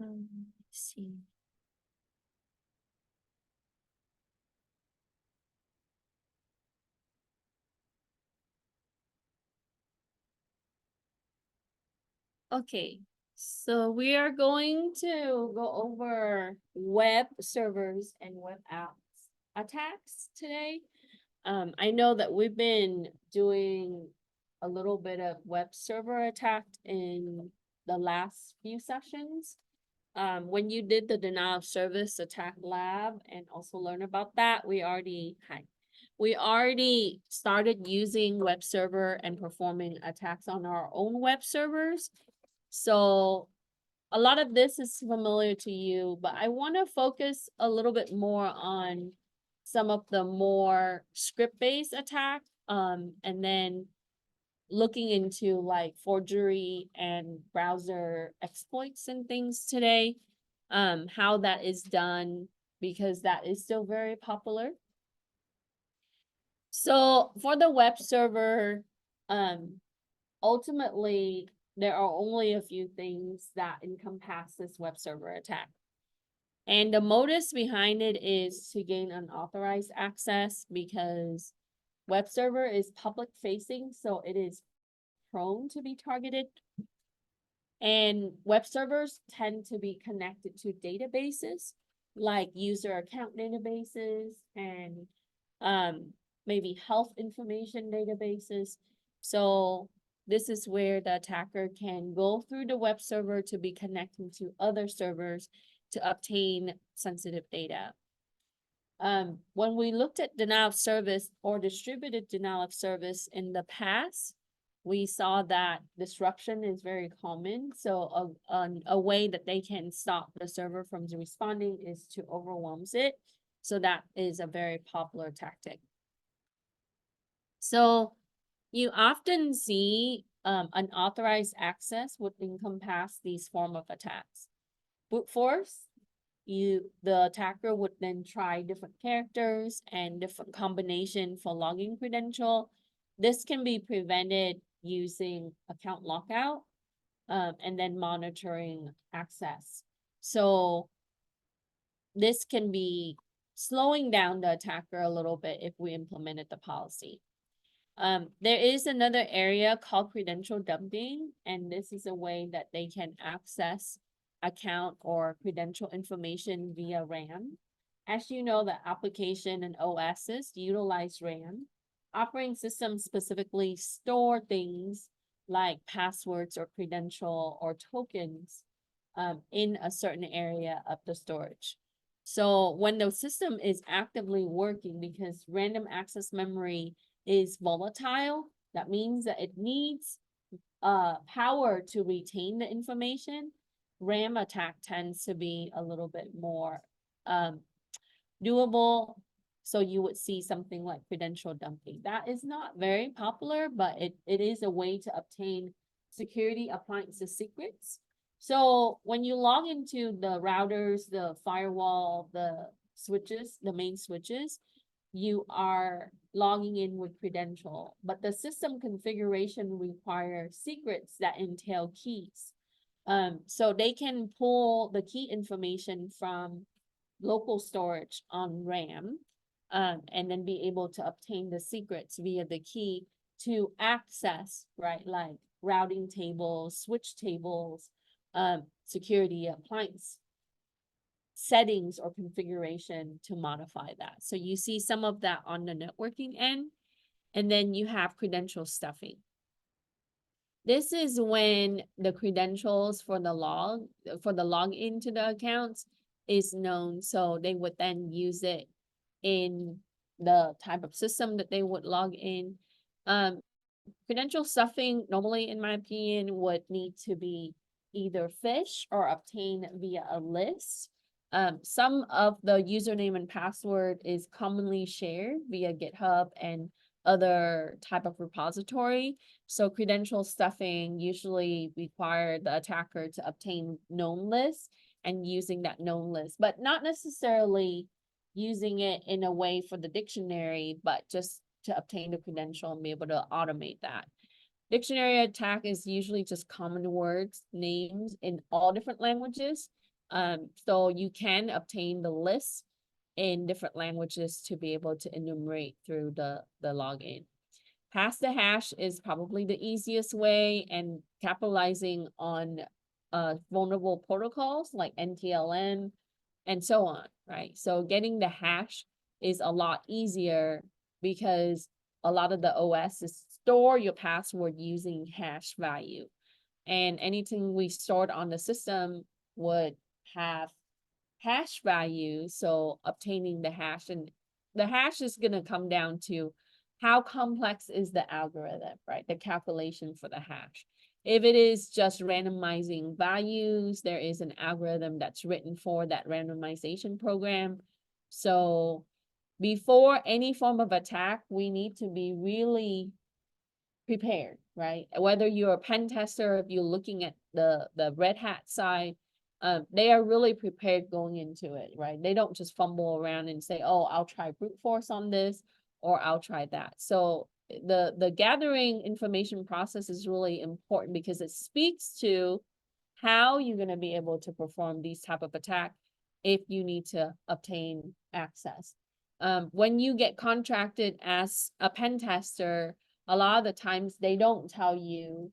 Let's see. Okay, so we are going to go over web servers and web apps attacks today. I know that we've been doing a little bit of web server attack in the last few sessions. When you did the denial of service attack lab and also learn about that, we already started using web server and performing attacks on our own web servers. So a lot of this is familiar to you, but I want to focus a little bit more on some of the more script-based attack, and then looking into like forgery and browser exploits and things today, how that is done, because that is still very popular. So for the web server, ultimately, there are only a few things that encompass this web server attack. And the modus behind it is to gain unauthorized access, because web server is public facing, so it is prone to be targeted. And web servers tend to be connected to databases like user account databases and maybe health information databases. So this is where the attacker can go through the web server to be connecting to other servers to obtain sensitive data. When we looked at denial of service or distributed denial of service in the past, we saw that disruption is very common. So a way that they can stop the server from responding is to overwhelm it. So that is a very popular tactic. So you often see unauthorized access would encompass these form of attacks. Brute force, the attacker would then try different characters and different combination for login credential. This can be prevented using account lockout, and then monitoring access. So this can be slowing down the attacker a little bit if we implemented the policy. There is another area called credential dumping, and this is a way that they can access account or credential information via RAM. As you know, the application and OSs utilize RAM. Operating systems specifically store things like passwords or credential or tokens in a certain area of the storage. So when the system is actively working, because random access memory is volatile, that means that it needs power to retain the information. RAM attack tends to be a little bit more doable. So you would see something like credential dumping. That is not very popular, but it is a way to obtain security appliances secrets. So when you log into the routers, the firewall, the switches, the main switches, you are logging in with credential, but the system configuration requires secrets that entail keys. So they can pull the key information from local storage on RAM, and then be able to obtain the secrets via the key to access, right, like routing tables, switch tables, security appliance settings or configuration to modify that. So you see some of that on the networking end, and then you have credential stuffing. This is when the credentials for the login to the accounts is known. So they would then use it in the type of system that they would log in. Credential stuffing, normally, in my opinion, would need to be either phish or obtained via a list. Some of the username and password is commonly shared via GitHub and other type of repository. So credential stuffing usually require the attacker to obtain known lists and using that known list, but not necessarily using it in a way for the dictionary, but just to obtain the credential and be able to automate that. Dictionary attack is usually just common words, names in all different languages. So you can obtain the list in different languages to be able to enumerate through the login. Pass the hash is probably the easiest way, and capitalizing on vulnerable protocols like NTLM and so on, right? So getting the hash is a lot easier because a lot of the OSs store your password using hash value. And anything we stored on the system would have hash value. So obtaining the hash, and the hash is going to come down to how complex is the algorithm, right? The calculation for the hash. If it is just randomizing values, there is an algorithm that's written for that randomization program. So before any form of attack, we need to be really prepared, right? Whether you're a pen tester, if you're looking at the Red Hat side, they are really prepared going into it, right? They don't just fumble around and say, oh, I'll try brute force on this, or I'll try that. So the gathering information process is really important because it speaks to how you're going to be able to perform these type of attack if you need to obtain access. When you get contracted as a pen tester, a lot of the times they don't tell you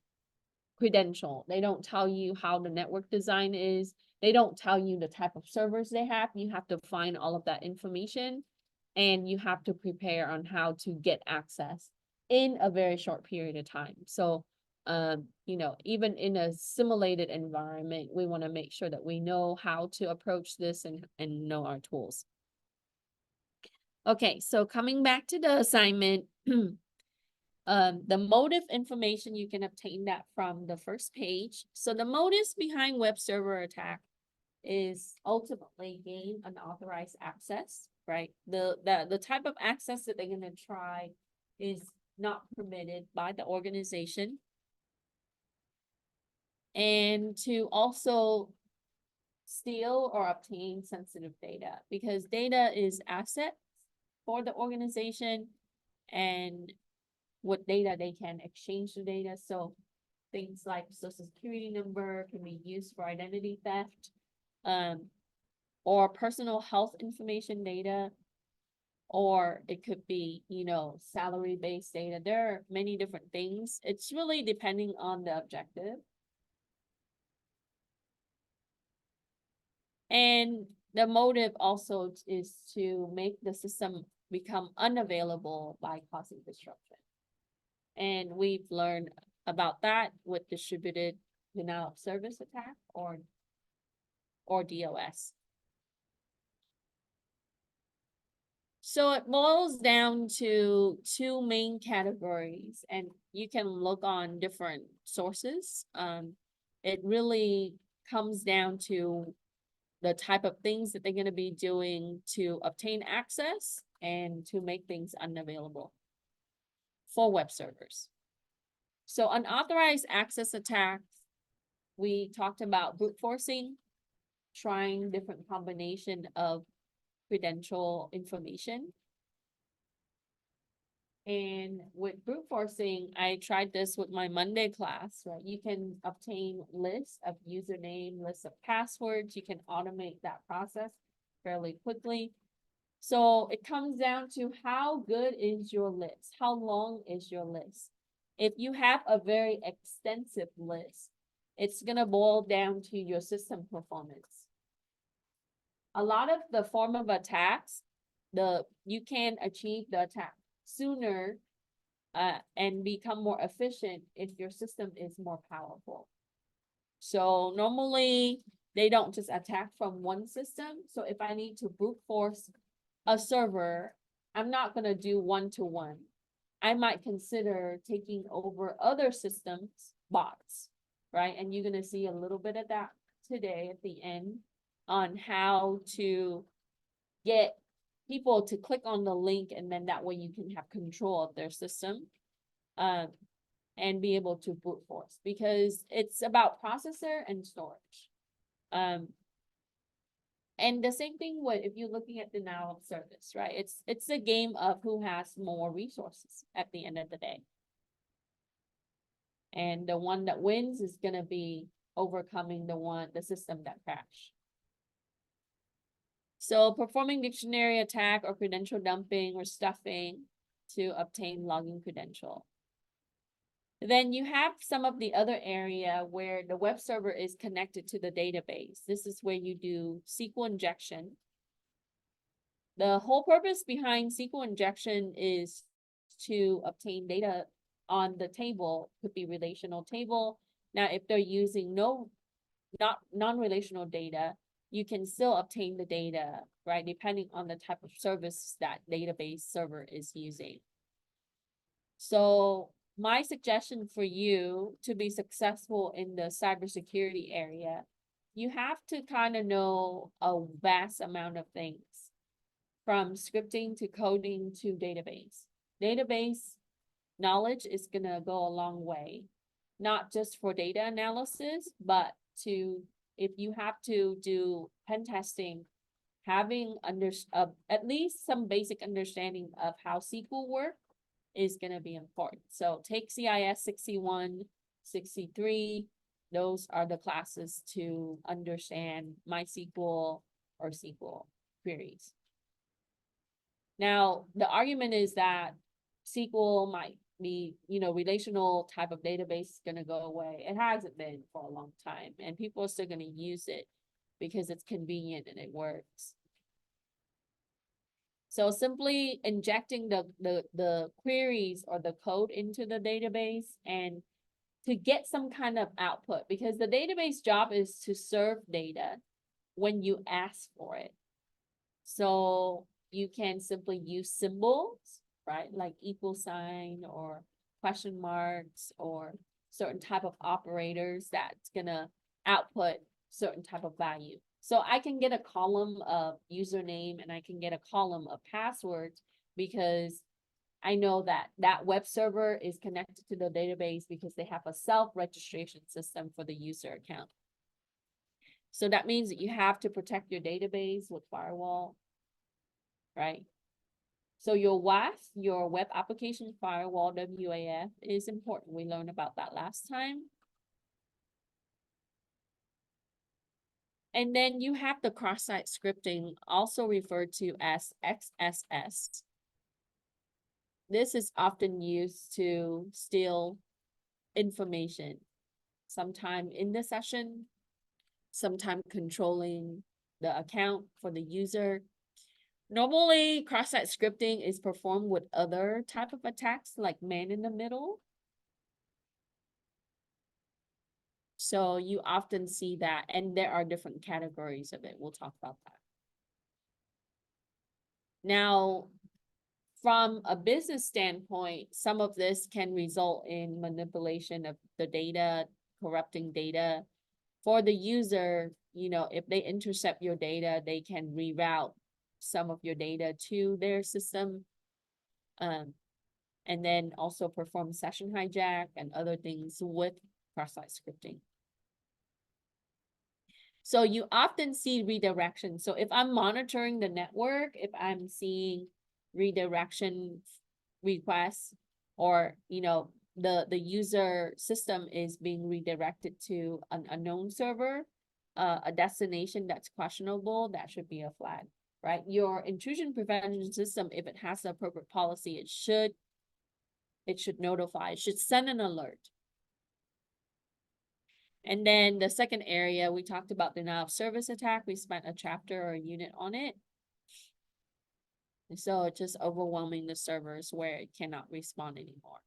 credential. They don't tell you how the network design is. They don't tell you the type of servers they have. You have to find all of that information, and you have to prepare on how to get access in a very short period of time. So, you know, even in a simulated environment, we want to make sure that we know how to approach this and know our tools. Okay, so coming back to the assignment, the motive information, you can obtain that from the first page. So the motives behind web server attack is ultimately gain unauthorized access, right? The type of access that they're going to try is not permitted by the organization. And to also steal or obtain sensitive data, because data is asset for the organization, and what data they can exchange the data. So things like social security number can be used for identity theft, or personal health information data, or it could be, you know, salary-based data. There are many different things. It's really depending on the objective. And the motive also is to make the system become unavailable by causing disruption. And we've learned about that with distributed denial of service attack, or DOS. So it boils down to two main categories, and you can look on different sources. It really comes down to the type of things that they're going to be doing to obtain access and to make things unavailable for web servers. So unauthorized access attacks, we talked about brute forcing, trying different combination of credential information. And with brute forcing, I tried this with my Monday class, right? You can obtain lists of username, lists of passwords. You can automate that process fairly quickly. So it comes down to how good is your list? How long is your list? If you have a very extensive list, it's going to boil down to your system performance. A lot of the form of attacks, you can achieve the attack sooner and become more efficient if your system is more powerful. So normally they don't just attack from one system. So if I need to brute force a server, I'm not going to do one-to-one. I might consider taking over other systems, bots, right? And you're going to see a little bit of that today at the end on how to get people to click on the link, and then that way you can have control of their system and be able to brute force, because it's about processor and storage. And the same thing with, if you're looking at denial of service, right? It's a game of who has more resources at the end of the day. And the one that wins is gonna be overcoming the system that crashed. So performing dictionary attack or credential dumping or stuffing to obtain login credential. Then you have some of the other area where the web server is connected to the database. This is where you do SQL injection. The whole purpose behind SQL injection is to obtain data on the table, could be relational table. Now, if they're using not non-relational data, you can still obtain the data, right? Depending on the type of service that database server is using. So my suggestion for you to be successful in the cybersecurity area, you have to kind of know a vast amount of things, from scripting to coding to database. Database knowledge is gonna go a long way, not just for data analysis, but to, if you have to do pen testing, having at least some basic understanding of how SQL work is gonna be important. So take CIS 61, 63. Those are the classes to understand MySQL or SQL queries. Now, the argument is that SQL might be, relational type of database is gonna go away. It hasn't been for a long time, and people are still gonna use it because it's convenient and it works. So simply injecting the queries or the code into the database and to get some kind of output, because the database job is to serve data when you ask for it. So you can simply use symbols, right? Like equal sign or question marks or certain type of operators that's gonna output certain type of value. So I can get a column of username and I can get a column of passwords because I know that that web server is connected to the database because they have a self-registration system for the user account. So that means that you have to protect your database with firewall, right? So your WAF, your web application firewall, WAF, is important. We learned about that last time. And then you have the cross-site scripting, also referred to as XSS. This is often used to steal information, sometime in the session, sometime controlling the account for the user. Normally, cross-site scripting is performed with other type of attacks like man in the middle. So you often see that, and there are different categories of it. We'll talk about that. Now, from a business standpoint, some of this can result in manipulation of the data, corrupting data. For the user, if they intercept your data, they can reroute some of your data to their system. And then also perform session hijack and other things with cross-site scripting. So you often see redirection. So if I'm monitoring the network, if I'm seeing redirection requests, or the user system is being redirected to an unknown server, a destination that's questionable, that should be a flag, right? Your intrusion prevention system, if it has the appropriate policy, it should notify, it should send an alert. And then the second area, we talked about denial of service attack. We spent a chapter or a unit on it. And so it's just overwhelming the servers where it cannot respond anymore.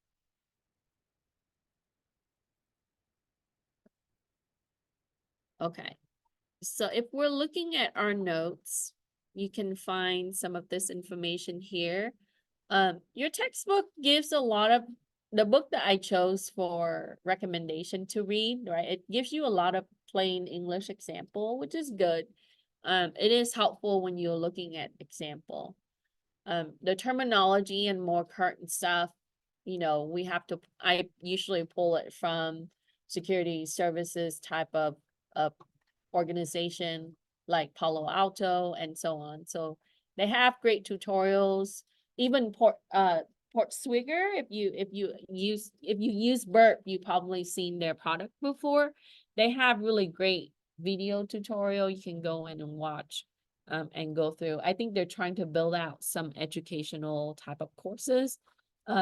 Okay, so if we're looking at our notes, you can find some of this information here. Your textbook gives a lot of, the book that I chose for recommendation to read, right? It gives you a lot of plain English example, which is good. It is helpful when you're looking at example. The terminology and more current stuff, I usually pull it from security services type of organization like Palo Alto and so on. So they have great tutorials. Even Portswigger, if you use Burp, you've probably seen their product before. They have really great video tutorial you can go in and watch. and go through. I think they're trying to build out some educational type of courses,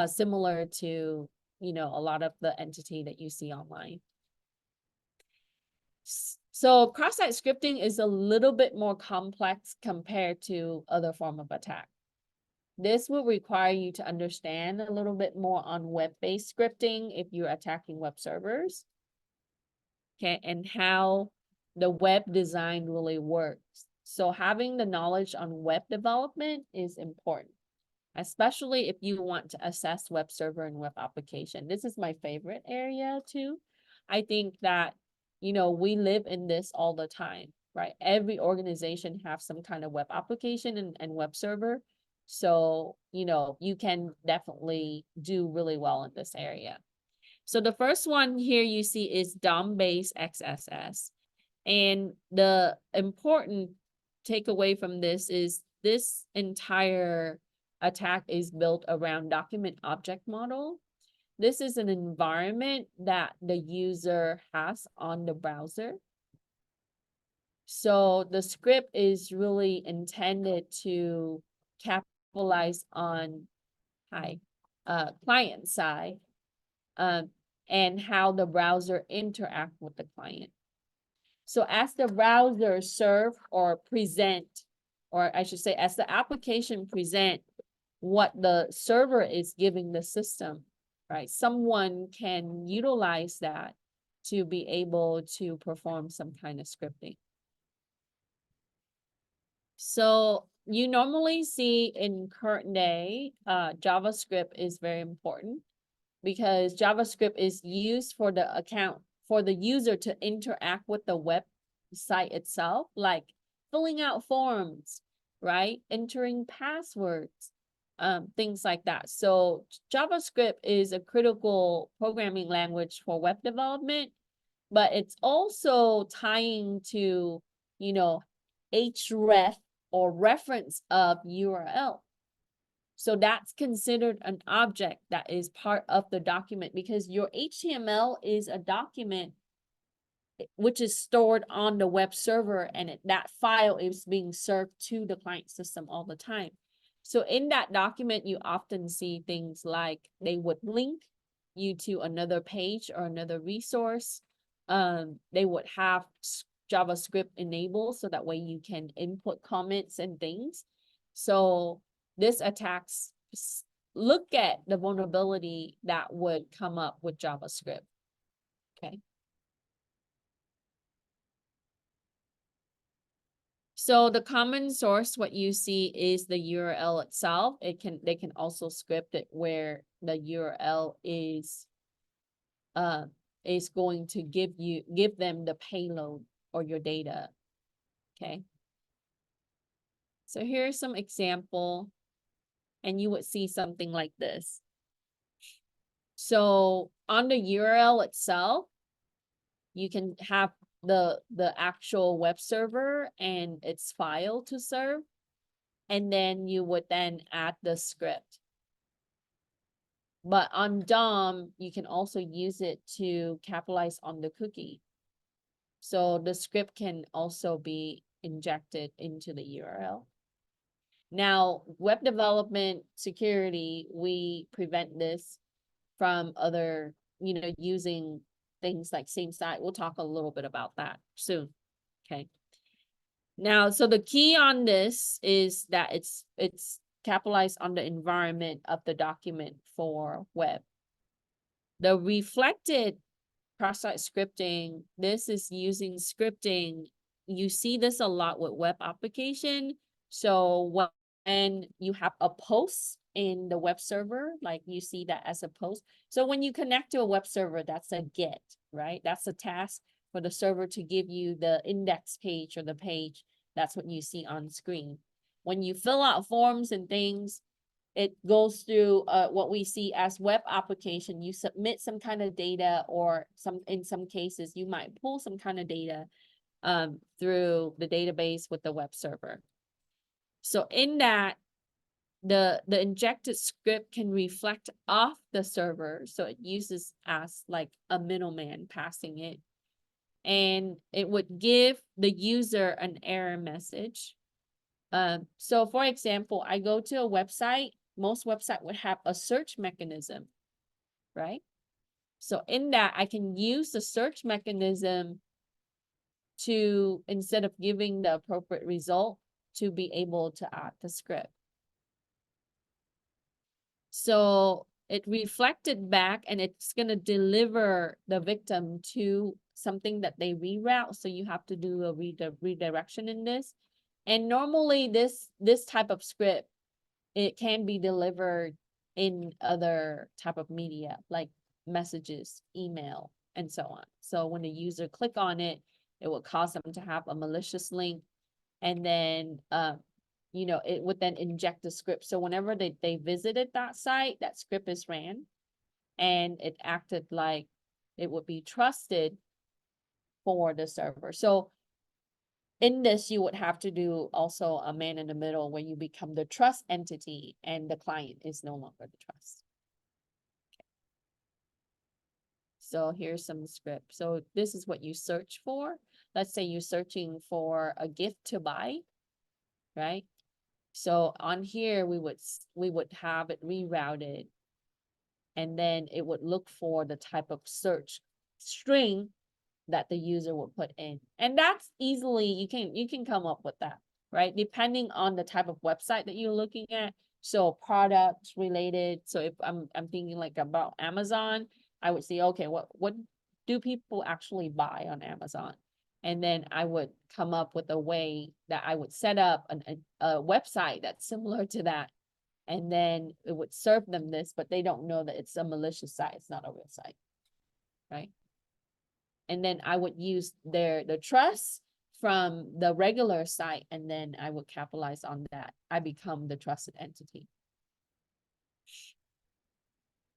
similar to, you know, a lot of the entity that you see online. So cross-site scripting is a little bit more complex compared to other form of attack. This will require you to understand a little bit more on web-based scripting if you're attacking web servers. Okay, and how the web design really works. So having the knowledge on web development is important, especially if you want to assess web server and web application. This is my favorite area too. I think that, you know, we live in this all the time, right? Every organization has some kind of web application and web server. So, you know, you can definitely do really well in this area. So the first one here you see is DOM-based XSS. And the important takeaway from this is this entire attack is built around document object model. This is an environment that the user has on the browser. So the script is really intended to capitalize on client side and how the browser interact with the client. So as the browser serve or present, or I should say, as the application present what the server is giving the system, right? Someone can utilize that to be able to perform some kind of scripting. So you normally see in current day, JavaScript is very important because JavaScript is used for the user to interact with the website itself, like filling out forms, right? Entering passwords, things like that. So JavaScript is a critical programming language for web development, but it's also tying to, you know, href or reference of URL. So that's considered an object that is part of the document because your HTML is a document which is stored on the web server, and that file is being served to the client system all the time. So in that document, you often see things like they would link you to another page or another resource. They would have JavaScript enabled so that way you can input comments and things. So this attacks look at the vulnerability that would come up with JavaScript. Okay. So the common source, what you see is the URL itself. They can also script it where the URL is going to give them the payload or your data. Okay. So here's some example, and you would see something like this. So on the URL itself, you can have the actual web server and its file to serve, and then you would then add the script. But on DOM, you can also use it to capitalize on the cookie. So the script can also be injected into the URL. Now, web development security, we prevent this from other, you know, using things like same site. We'll talk a little bit about that soon. Okay. Now, so the key on this is that it's capitalized on the environment of the document for web. The reflected cross-site scripting, this is using scripting. You see this a lot with web application. So when you have a post in the web server, like you see that as a post. So when you connect to a web server, that's a get, right? That's a task for the server to give you the index page or the page. That's what you see on screen. When you fill out forms and things, it goes through what we see as web application. You submit some kind of data, or in some cases, you might pull some kind of data through the database with the web server. So in that, the injected script can reflect off the server. So it uses as like a middleman passing it. And it would give the user an error message. So for example, I go to a website, most website would have a search mechanism, right? So in that, I can use the search mechanism to, instead of giving the appropriate result, to be able to add the script. So it reflected back and it's gonna deliver the victim to something that they reroute. So you have to do a redirection in this. And normally this type of script, it can be delivered in other type of media like messages, email, and so on. So when the user click on it, it will cause them to have a malicious link, and then you know, it would then inject the script. So whenever they visited that site, that script is ran, and it acted like it would be trusted for the server. So in this, you would have to do also a man in the middle where you become the trust entity and the client is no longer the trust. Okay. So here's some script. So this is what you search for. Let's say you're searching for a gift to buy, right? So on here, we would have it rerouted, and then it would look for the type of search string that the user will put in. And that's easily, you can come up with that, right? Depending on the type of website that you're looking at. So products related. So if I'm thinking like about Amazon, I would say, okay, what do people actually buy on Amazon? And then I would come up with a way that I would set up a website that's similar to that. And then it would serve them this, but they don't know that it's a malicious site. It's not a real site, right? And then I would use the trust from the regular site, and then I would capitalize on that. I become the trusted entity.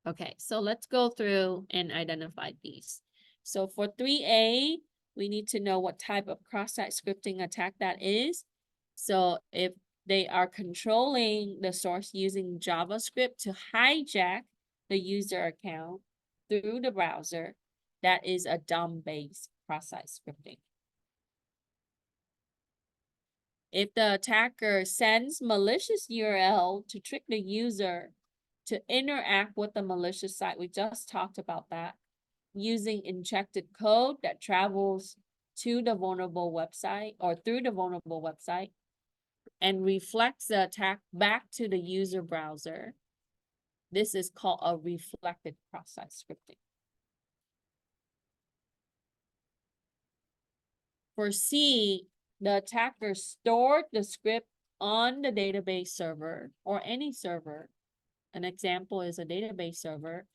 Okay, so let's go through and identify these. So for 3A, we need to know what type of cross-site scripting attack that is. So if they are controlling the source using JavaScript to hijack the user account through the browser, that is a DOM-based cross-site scripting. If the attacker sends malicious URL to trick the user to interact with the malicious site, we just talked about that, using injected code that travels to the vulnerable website or through the vulnerable website and reflects the attack back to the user browser. This is called a reflected cross-site scripting. For C, the attacker stored the script on the database server or any server. An example is a database server,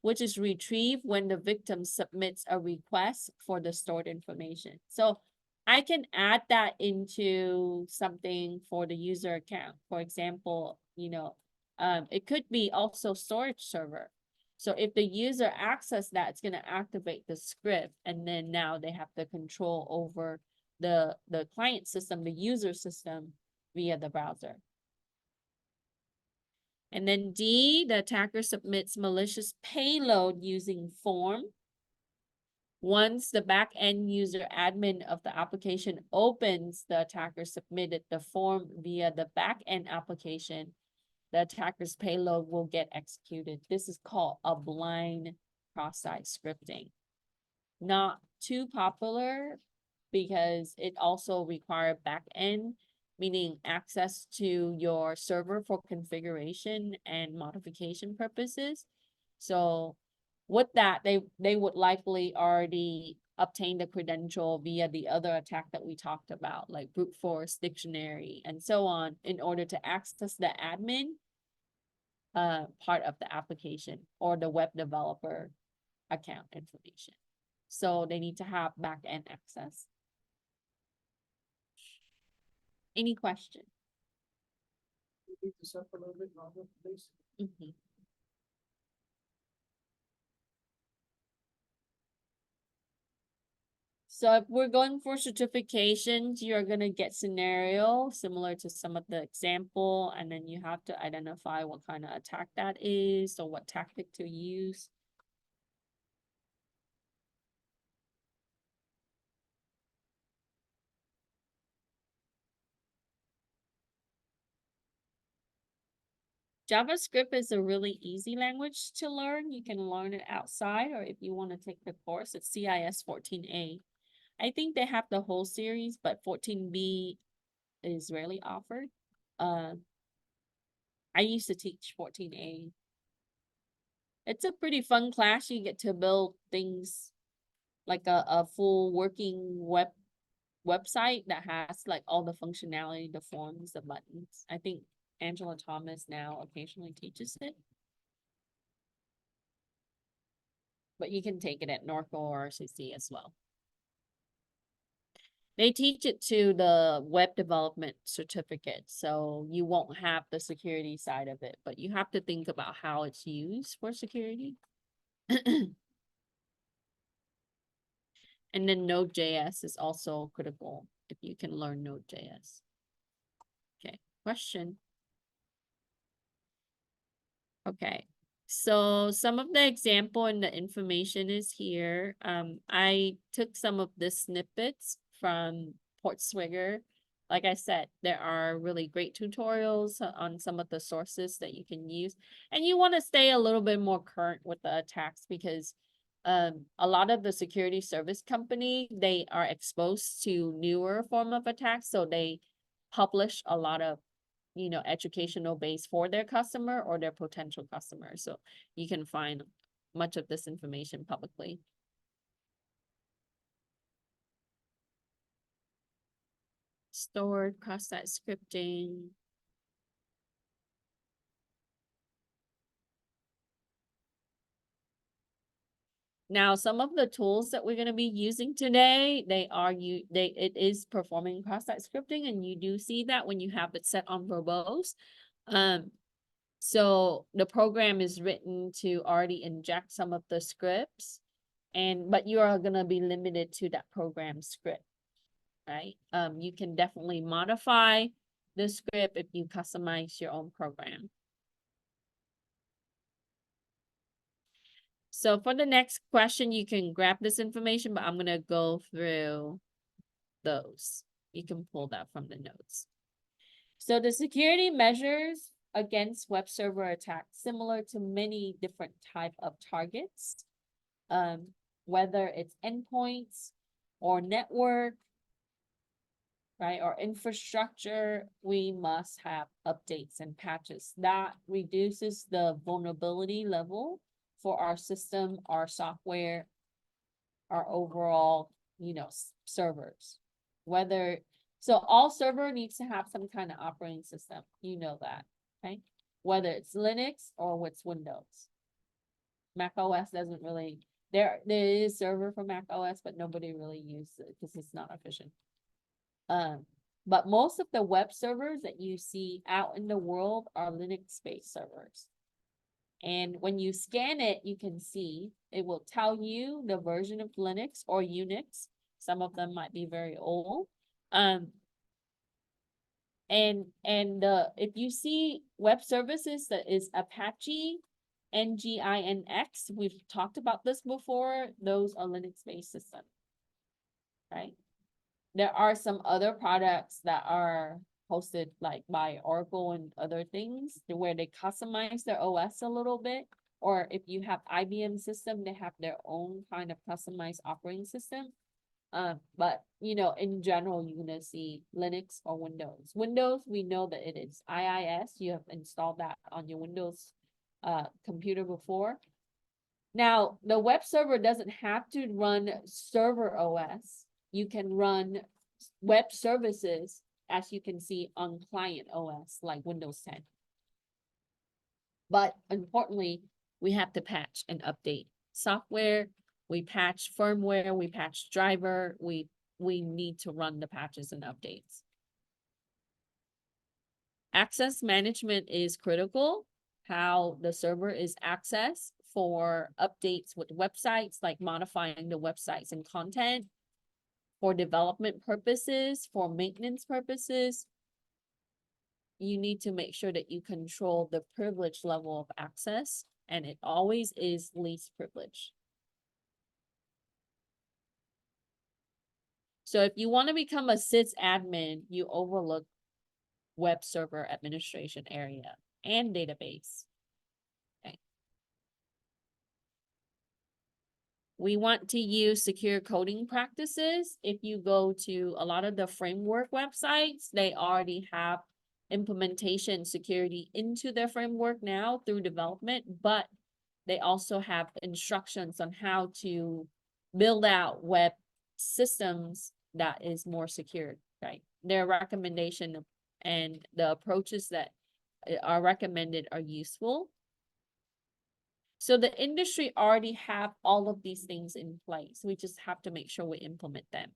which is retrieved when the victim submits a request for the stored information. So I can add that into something for the user account. For example, you know, it could be also storage server. So if the user access that, it's going to activate the script, and then now they have the control over the client system, the user system via the browser. And then D, the attacker submits malicious payload using form. Once the back-end user admin of the application opens, the attacker submitted the form via the back-end application, the attacker's payload will get executed. This is called a blind cross-site scripting. Not too popular because it also requires back-end, meaning access to your server for configuration and modification purposes. So with that, they would likely already obtain the credential via the other attack that we talked about, like brute force, dictionary, and so on, in order to access the admin part of the application or the web developer account information. So they need to have back-end access. Any question? Repeat this up a little bit, Robert, please. Mhm. So if we're going for certifications, you're gonna get scenario similar to some of the example, and then you have to identify what kind of attack that is or what tactic to use. JavaScript is a really easy language to learn. You can learn it outside, or if you want to take the course, it's CIS14A. I think they have the whole series, but 14B is rarely offered. I used to teach 14A. It's a pretty fun class. You get to build things like a full working website that has like all the functionality, the forms, the buttons. I think Angela Thomas now occasionally teaches it. But you can take it at Norco or RCC as well. They teach it to the web development certificate, so you won't have the security side of it, but you have to think about how it's used for security. And then Node.js is also critical if you can learn Node.js. Okay, question. Okay, so some of the example and the information is here. I took some of the snippets from Portswigger. Like I said, there are really great tutorials on some of the sources that you can use. And you want to stay a little bit more current with the attacks because a lot of the security service company, they are exposed to newer form of attacks. So they publish a lot of educational base for their customer or their potential customer. So you can find much of this information publicly. Stored cross-site scripting. Now, some of the tools that we're going to be using today, it is performing cross-site scripting, and you do see that when you have it set on verbose. So the program is written to already inject some of the scripts, but you are going to be limited to that program script, right? You can definitely modify the script if you customize your own program. So for the next question, you can grab this information, but I'm going to go through those. You can pull that from the notes. So the security measures against web server attacks, similar to many different type of targets, whether it's endpoints or network, right, or infrastructure, we must have updates and patches. That reduces the vulnerability level for our system, our software, our overall, servers. So all server needs to have some kind of operating system, that, okay? Whether it's Linux or what's Windows. Mac OS doesn't really, there is server for Mac OS, but nobody really uses it because it's not efficient. But most of the web servers that you see out in the world are Linux-based servers. And when you scan it, you can see, it will tell you the version of Linux or Unix. Some of them might be very old. If you see web services that is Apache, NGINX, we've talked about this before, those are Linux-based systems, right? There are some other products that are hosted like by Oracle and other things where they customize their OS a little bit. Or if you have IBM system, they have their own kind of customized operating system. But in general, you're gonna see Linux or Windows. Windows, we know that it is IIS. You have installed that on your Windows computer before. Now, the web server doesn't have to run server OS. You can run web services, as you can see on client OS, like Windows 10. But importantly, we have to patch and update software. We patch firmware, we patch driver, we need to run the patches and updates. Access management is critical, how the server is accessed for updates with websites, like modifying the websites and content, for development purposes, for maintenance purposes. You need to make sure that you control the privilege level of access, and it always is least privilege. So if you want to become a sysadmin, you overlook web server administration area. and database. Okay. We want to use secure coding practices. If you go to a lot of the framework websites, they already have implementation security into their framework now through development, but they also have instructions on how to build out web systems that is more secure, right? Their recommendation and the approaches that are recommended are useful. So the industry already have all of these things in place. We just have to make sure we implement them.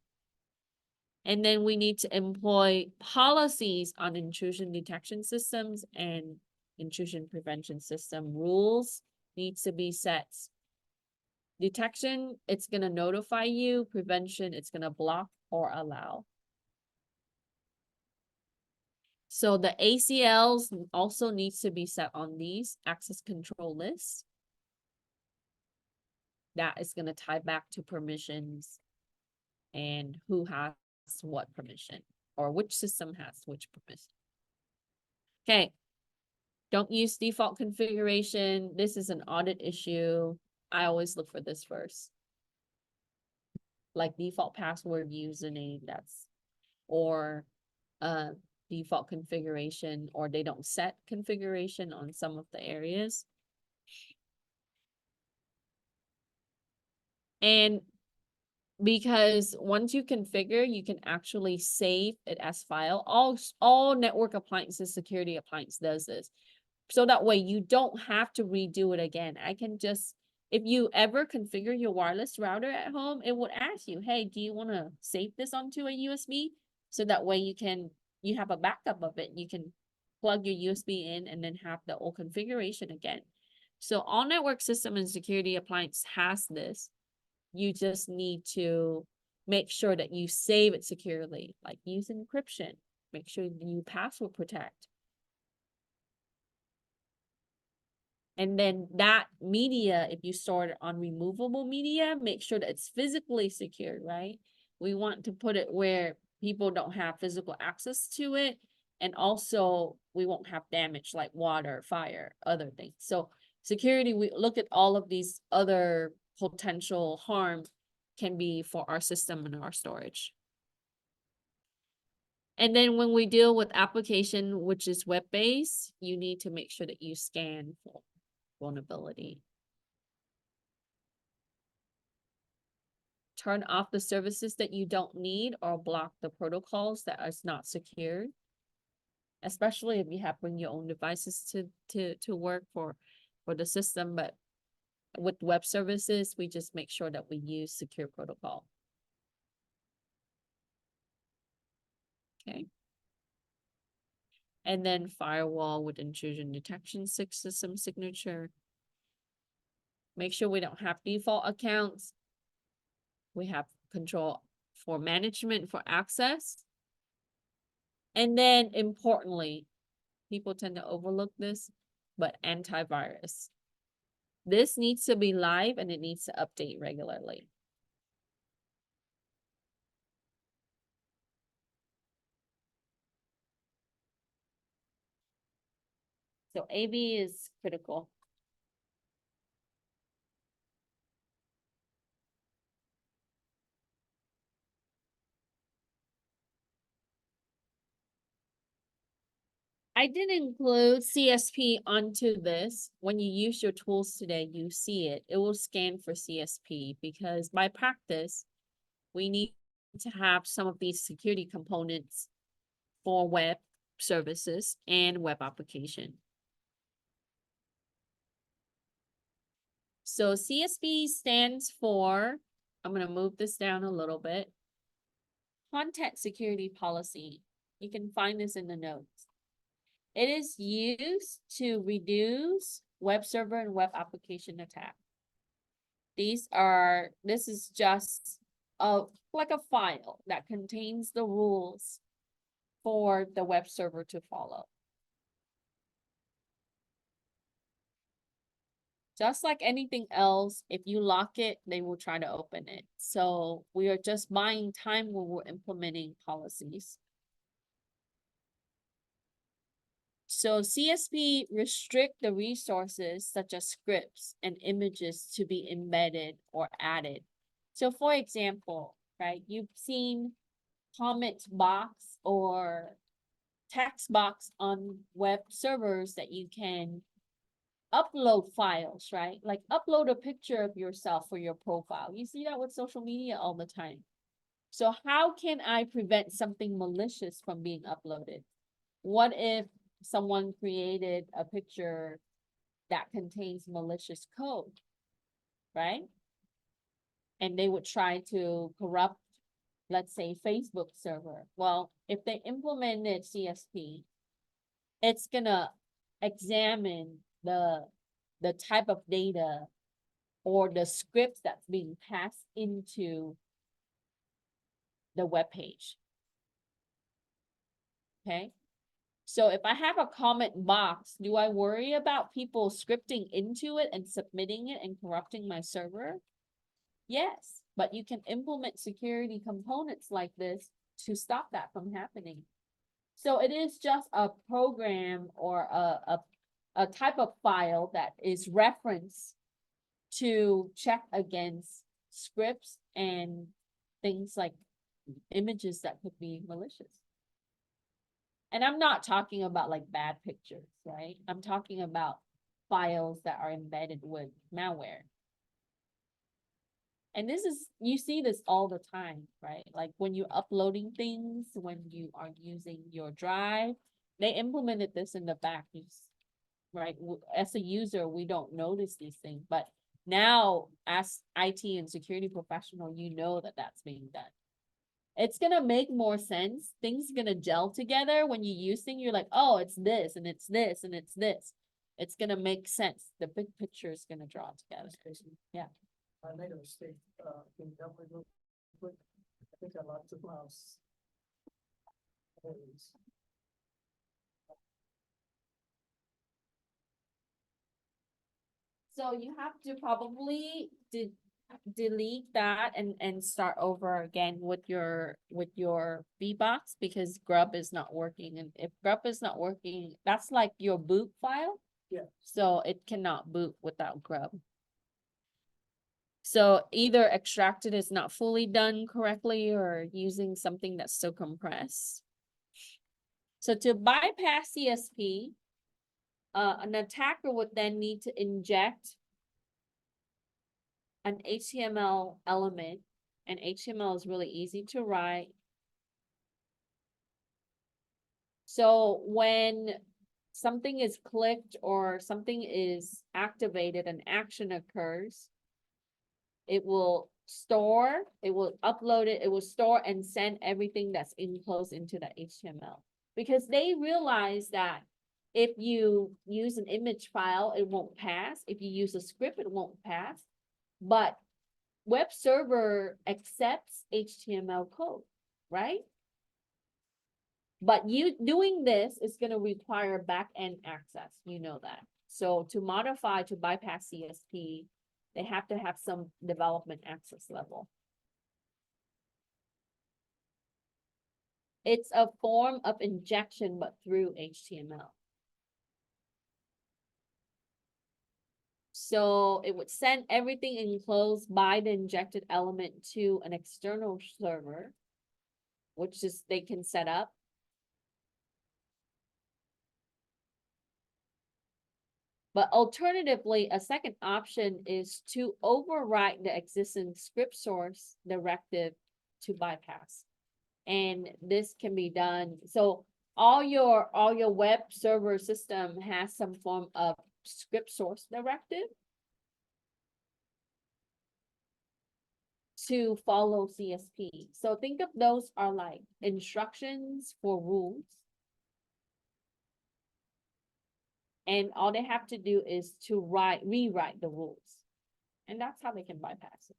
And then we need to employ policies on intrusion detection systems and intrusion prevention system. Rules needs to be set. Detection, it's gonna notify you. Prevention, it's gonna block or allow. So the ACLs also needs to be set on these access control lists. That is gonna tie back to permissions and who has what permission or which system has which permission. Okay. Don't use default configuration. This is an audit issue. I always look for this first. Like default password username, that's, or default configuration, or they don't set configuration on some of the areas. And because once you configure, you can actually save it as file. All network appliances, security appliance does this. So that way you don't have to redo it again. I can just, if you ever configure your wireless router at home, it would ask you, hey, do you want to save this onto a USB? So that way you have a backup of it. You can plug your USB in and then have the old configuration again. So all network system and security appliance has this. You just need to make sure that you save it securely, like use encryption. Make sure you password protect. And then that media, if you store it on removable media, make sure that it's physically secured, right? We want to put it where people don't have physical access to it. And also we won't have damage like water, fire, other things. So security, we look at all of these other potential harm can be for our system and our storage. And then when we deal with application, which is web-based, you need to make sure that you scan for vulnerability. Turn off the services that you don't need or block the protocols that is not secured. Especially if you have bring your own devices to work for the system, but with web services, we just make sure that we use secure protocol. Okay. And then firewall with intrusion detection system signature. Make sure we don't have default accounts. We have control for management for access. And then importantly, people tend to overlook this, but antivirus. This needs to be live and it needs to update regularly. So AV is critical. I did include CSP onto this. When you use your tools today, you see it. It will scan for CSP because by practice, we need to have some of these security components for web services and web application. So CSP stands for, I'm going to move this down a little bit. Content security policy. You can find this in the notes. It is used to reduce web server and web application attack. This is just like a file that contains the rules for the web server to follow. Just like anything else, if you lock it, they will try to open it. So we are just buying time when we're implementing policies. So CSP restrict the resources such as scripts and images to be embedded or added. So for example, right, you've seen comment box or text box on web servers that you can upload files, right? Like upload a picture of yourself for your profile. You see that with social media all the time. So how can I prevent something malicious from being uploaded? What if someone created a picture that contains malicious code, right? And they would try to corrupt, let's say, Facebook server. Well, if they implemented CSP, it's gonna examine the type of data or the scripts that's being passed into the web page. Okay, so if I have a comment box, do I worry about people scripting into it and submitting it and corrupting my server? Yes, but you can implement security components like this to stop that from happening. So it is just a program or a type of file that is referenced to check against scripts and things like images that could be malicious. And I'm not talking about like bad pictures, right? I'm talking about files that are embedded with malware. And this is, you see this all the time, right? Like when you're uploading things, when you are using your drive, they implemented this in the back, right? As a user, we don't notice these things, but now as IT and security professional, you know that that's being done. It's gonna make more sense. Things gonna gel together when you use things. You're like, oh, it's this and it's this and it's this. It's gonna make sense. The big picture is gonna draw together. Yeah. I made a mistake, can you help me real quick? I think I locked the mouse. There it is. So you have to probably delete that and start over again with your VBox because Grub is not working. And if Grub is not working, that's like your boot file. Yeah. So it cannot boot without Grub. So either extracted is not fully done correctly or using something that's still compressed. So to bypass CSP, an attacker would then need to inject an HTML element, and HTML is really easy to write. So when something is clicked or something is activated, an action occurs, it will store, it will upload it, it will store and send everything that's enclosed into the HTML. Because they realize that if you use an image file, it won't pass. If you use a script, it won't pass. But web server accepts HTML code, right? But you doing this is going to require back-end access. You know that. So to modify, to bypass CSP, they have to have some development access level. It's a form of injection, but through HTML. So it would send everything enclosed by the injected element to an external server, which is they can set up. But alternatively, a second option is to overwrite the existing script source directive to bypass. And this can be done. So all your web server system has some form of script source directive to follow CSP. So think of those are like instructions for rules. And all they have to do is to rewrite the rules. And that's how they can bypass it.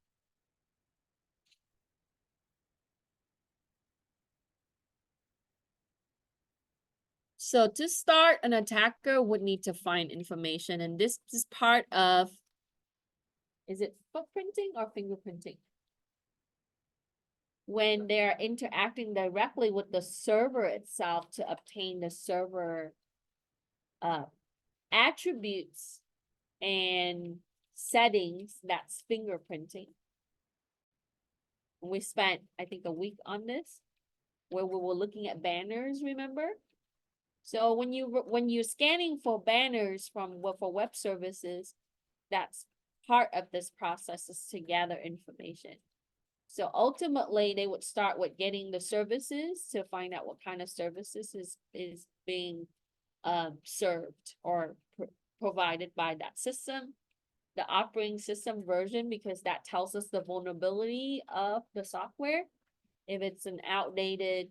So to start, an attacker would need to find information, and this is part of, is it footprinting or fingerprinting? When they're interacting directly with the server itself to obtain the server attributes and settings, that's fingerprinting. We spent, I think, a week on this, where we were looking at banners, remember? So when you're scanning for banners for web services, that's part of this process, is to gather information. So ultimately, they would start with getting the services to find out what kind of services is being served or provided by that system. The operating system version, because that tells us the vulnerability of the software. If it's an outdated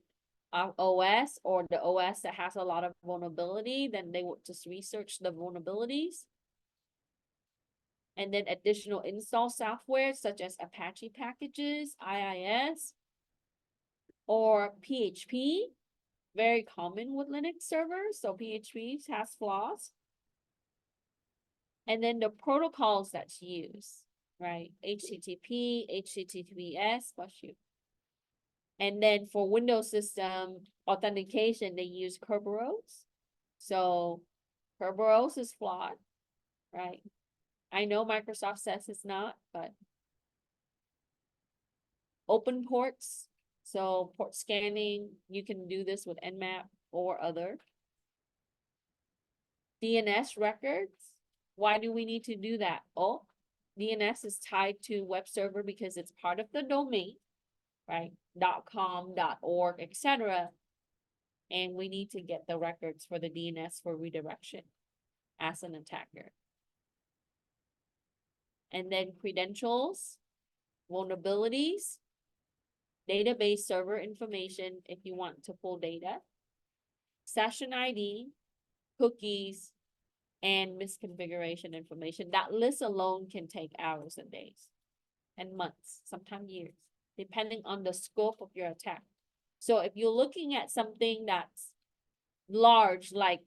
OS, or the OS that has a lot of vulnerability, then they would just research the vulnerabilities. And then additional install software such as Apache packages, IIS, or PHP, very common with Linux servers. So PHP has flaws. And then the protocols that's used, right? HTTP, HTTPS, bless you. And then for Windows system authentication, they use Kerberos. So Kerberos is flawed, right? I know Microsoft says it's not, but open ports. So port scanning, you can do this with Nmap or other. DNS records. Why do we need to do that? Oh, DNS is tied to web server because it's part of the domain, right? .com, .org, etc. And we need to get the records for the DNS for redirection as an attacker. And then credentials, vulnerabilities, database server information if you want to pull data, session ID, cookies, and misconfiguration information. That list alone can take hours and days and months, sometimes years, depending on the scope of your attack. So if you're looking at something that's large, like,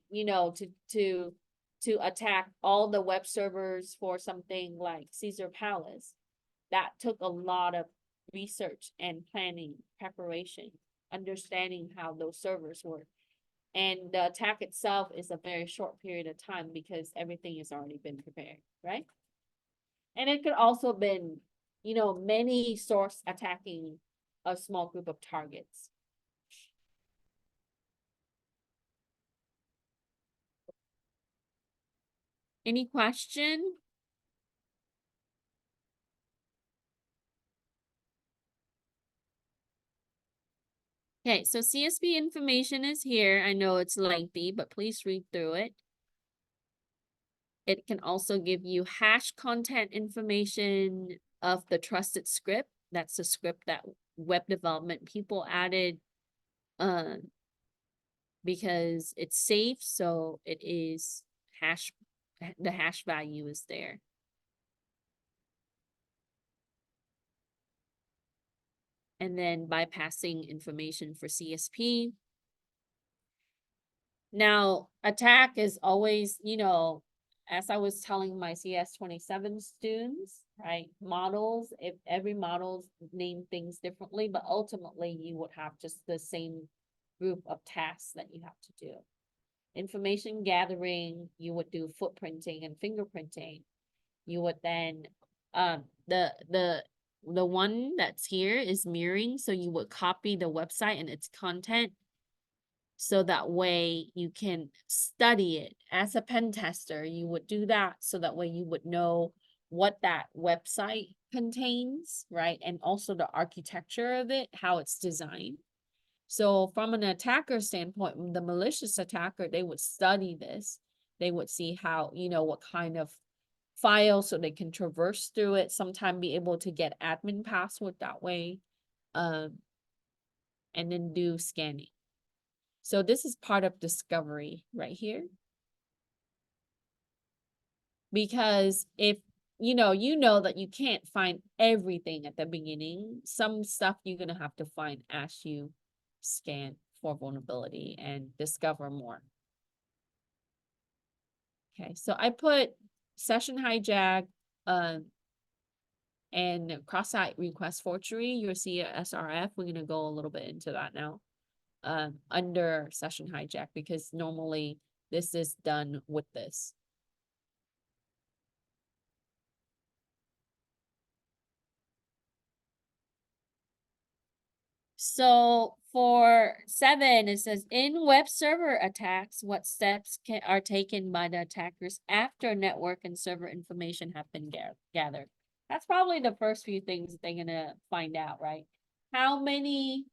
to attack all the web servers for something like Caesar Palace, that took a lot of research and planning, preparation, understanding how those servers work. And the attack itself is a very short period of time because everything has already been prepared, right? And it could also been, many source attacking a small group of targets. Any question? Okay, so CSP information is here. I know it's lengthy, but please read through it. It can also give you hash content information of the trusted script. That's the script that web development people added because it's safe, so it is the hash value is there. And then bypassing information for CSP. Now, attack is always, as I was telling my CIS27 students, right? Models, if every model's name things differently, but ultimately you would have just the same group of tasks that you have to do. Information gathering, you would do footprinting and fingerprinting. You would then, the one that's here is mirroring, so you would copy the website and its content, so that way you can study it. As a pen tester, you would do that, so that way you would know what that website contains, right? And also the architecture of it, how it's designed. So from an attacker standpoint, the malicious attacker, they would study this. They would see how, what kind of file, so they can traverse through it, sometime be able to get admin password that way, and then do scanning. So this is part of discovery right here. Because if you know that you can't find everything at the beginning, some stuff you're gonna have to find as you scan for vulnerability and discover more. Okay, so I put session hijack and cross-site request forgery. You'll see a SRF. We're gonna go a little bit into that now. Under session hijack, because normally this is done with this. So for 7, it says in web server attacks, what steps are taken by the attackers after network and server information have been gathered? That's probably the first few things they're gonna find out, right? How many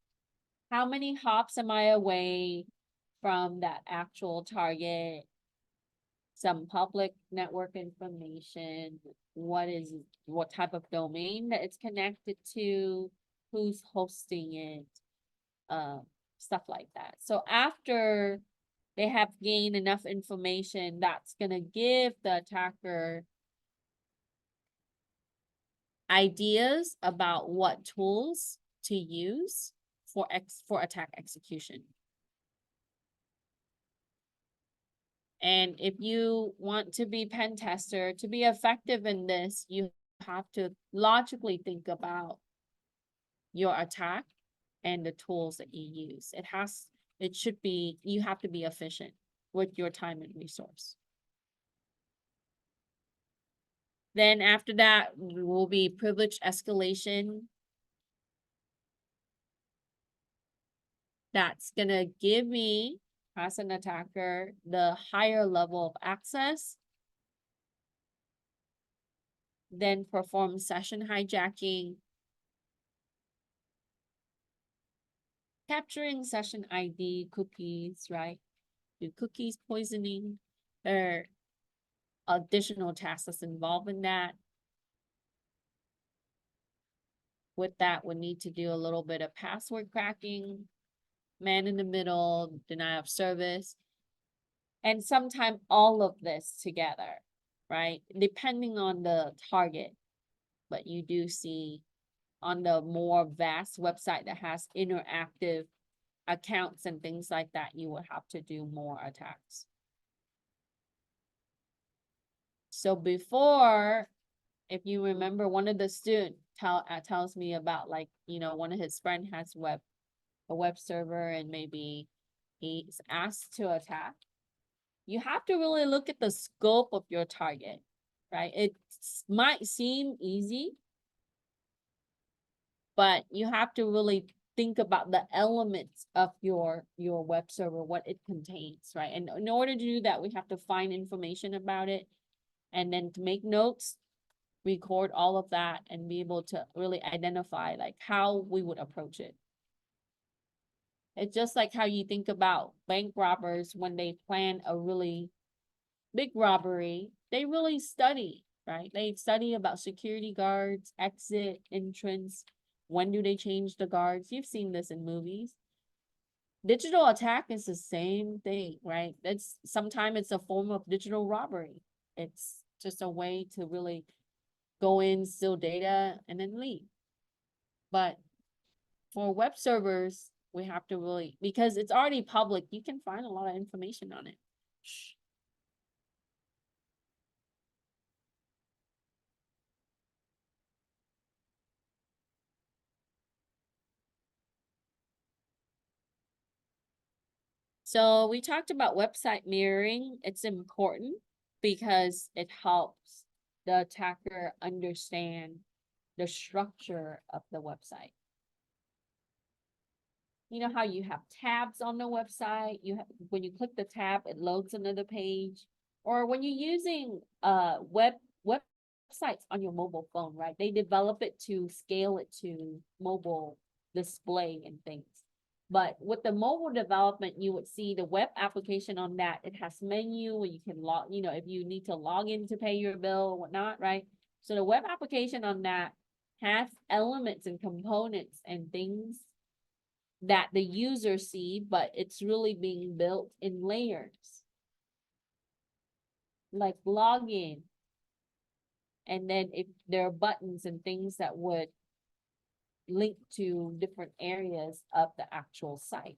hops am I away from that actual target? Some public network information, what type of domain that it's connected to, who's hosting it, stuff like that. So after they have gained enough information, that's gonna give the attacker ideas about what tools to use for attack execution. And if you want to be pen tester, to be effective in this, you have to logically think about your attack and the tools that you use. You have to be efficient with your time and resource. Then after that will be privilege escalation. That's gonna give me, as an attacker, the higher level of access. Then perform session hijacking. Capturing session ID cookies, right? Do cookies poisoning? There are additional tasks that's involved in that. With that, we need to do a little bit of password cracking, man in the middle, denial of service, and sometimes all of this together, right? Depending on the target. But you do see on the more vast website that has interactive accounts and things like that, you will have to do more attacks. So before, if you remember, one of the students tells me about, like, one of his friend has a web server and maybe he's asked to attack. You have to really look at the scope of your target, right? It might seem easy, but you have to really think about the elements of your web server, what it contains, right? And in order to do that, we have to find information about it and then to make notes, record all of that, and be able to really identify like how we would approach it. It's just like how you think about bank robbers when they plan a really big robbery, they really study, right? They study about security guards, exit, entrance, when do they change the guards? You've seen this in movies. Digital attack is the same thing, right? Sometimes it's a form of digital robbery. It's just a way to really go in, steal data, and then leave. But for web servers, we have to really, because it's already public, you can find a lot of information on it. So we talked about website mirroring. It's important because it helps the attacker understand the structure of the website. You know how you have tabs on the website? When you click the tab, it loads another page. Or when you're using websites on your mobile phone, right? They develop it to scale it to mobile display and things. But with the mobile development, you would see the web application on that. It has menu where you can log, if you need to log in to pay your bill or whatnot, right? So the web application on that has elements and components and things that the user see, but it's really being built in layers. Like login. And then if there are buttons and things that would link to different areas of the actual site.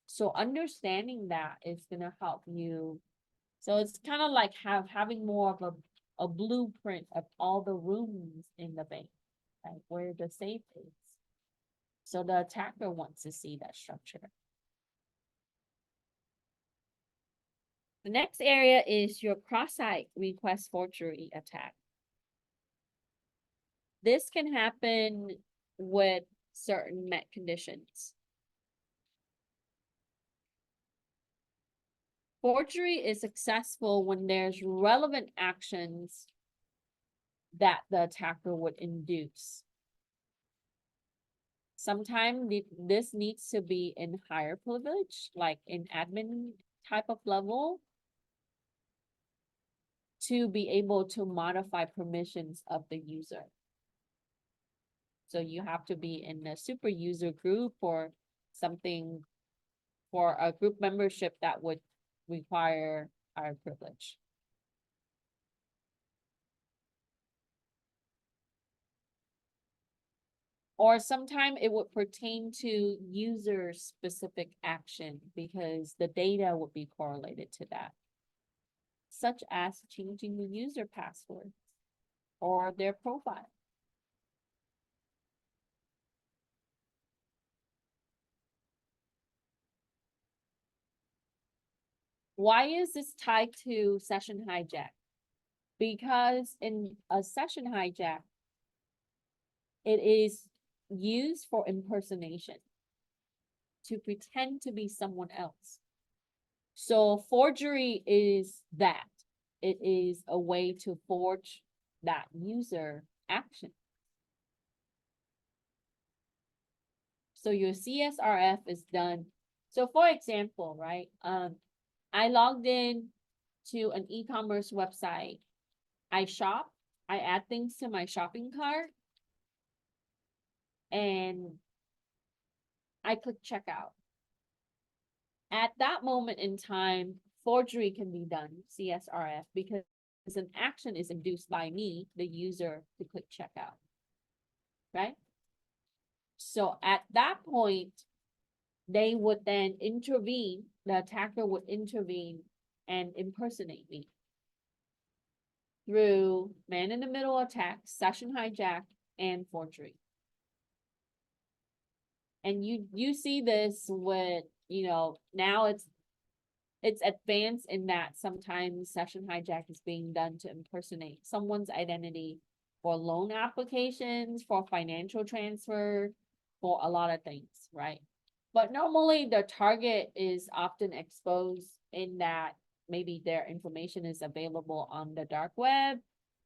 So understanding that is gonna help you. So it's kind of like having more of a blueprint of all the rooms in the bank, right? Where the safe is. So the attacker wants to see that structure. The next area is your cross-site request forgery attack. This can happen with certain met conditions. Forgery is successful when there's relevant actions that the attacker would induce. Sometimes this needs to be in higher privilege, like in admin type of level, to be able to modify permissions of the user. So you have to be in a super user group or something for a group membership that would require higher privilege. Or sometimes it would pertain to user specific action because the data would be correlated to that, such as changing the user password or their profile. Why is this tied to session hijack? Because in a session hijack, it is used for impersonation, to pretend to be someone else. So forgery is that. It is a way to forge that user action. So your CSRF is done. So for example, right, I logged in to an e-commerce website. I shop, I add things to my shopping cart, and I click checkout. At that moment in time, forgery can be done, CSRF, because an action is induced by me, the user, to click checkout, right? So at that point, they would then intervene, the attacker would intervene and impersonate me through man-in-the-middle attack, session hijack, and forgery. And you see this with, now it's advanced in that sometimes session hijack is being done to impersonate someone's identity for loan applications, for financial transfer, for a lot of things, right? But normally the target is often exposed in that maybe their information is available on the dark web,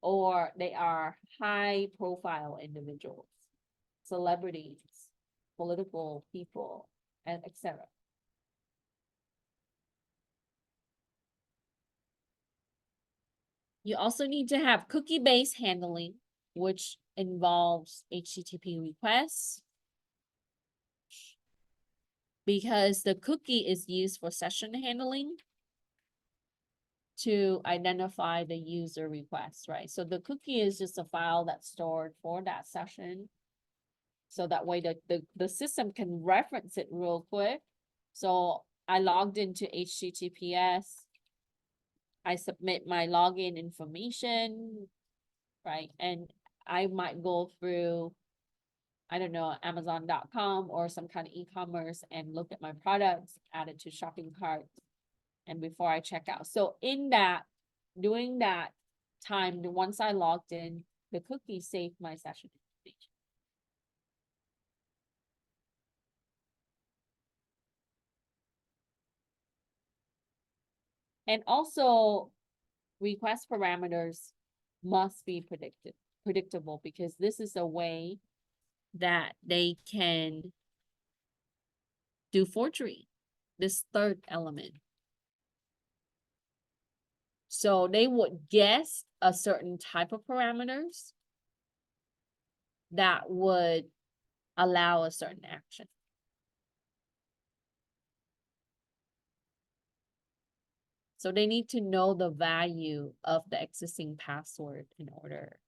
or they are high profile individuals, celebrities, political people, and etc. You also need to have cookie-based handling, which involves HTTP requests, because the cookie is used for session handling to identify the user request, right? So the cookie is just a file that's stored for that session. So that way the system can reference it real quick. So I logged into HTTPS. I submit my login information, right? And I might go through, I don't know, Amazon.com or some kind of e-commerce and look at my products, add it to shopping cart, and before I check out. So in that, during that time, once I logged in, the cookie saved my session information. And also, request parameters must be predictable, because this is a way that they can do forgery, this third element. So they would guess a certain type of parameters that would allow a certain action. So they need to know the value of the existing password in order.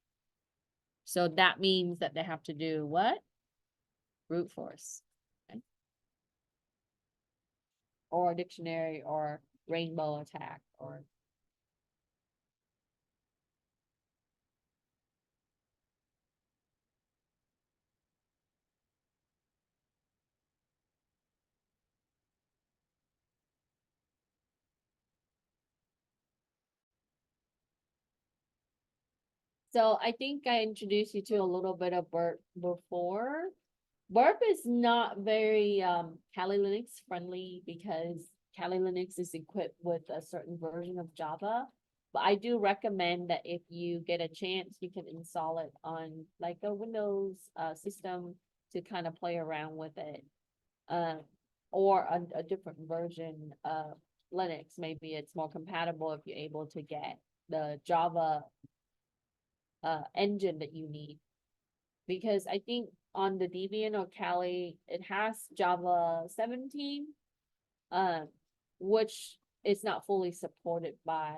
So that means that they have to do what? Brute force. Okay? Or a dictionary, or rainbow attack, or So I think I introduced you to a little bit of Burp before. Burp is not very Kali Linux friendly because Kali Linux is equipped with a certain version of Java. But I do recommend that if you get a chance, you can install it on like a Windows system to kind of play around with it. Uh, or a different version of Linux. Maybe it's more compatible if you're able to get the Java engine that you need. Because I think on the Debian or Kali, it has Java 17, um, which is not fully supported by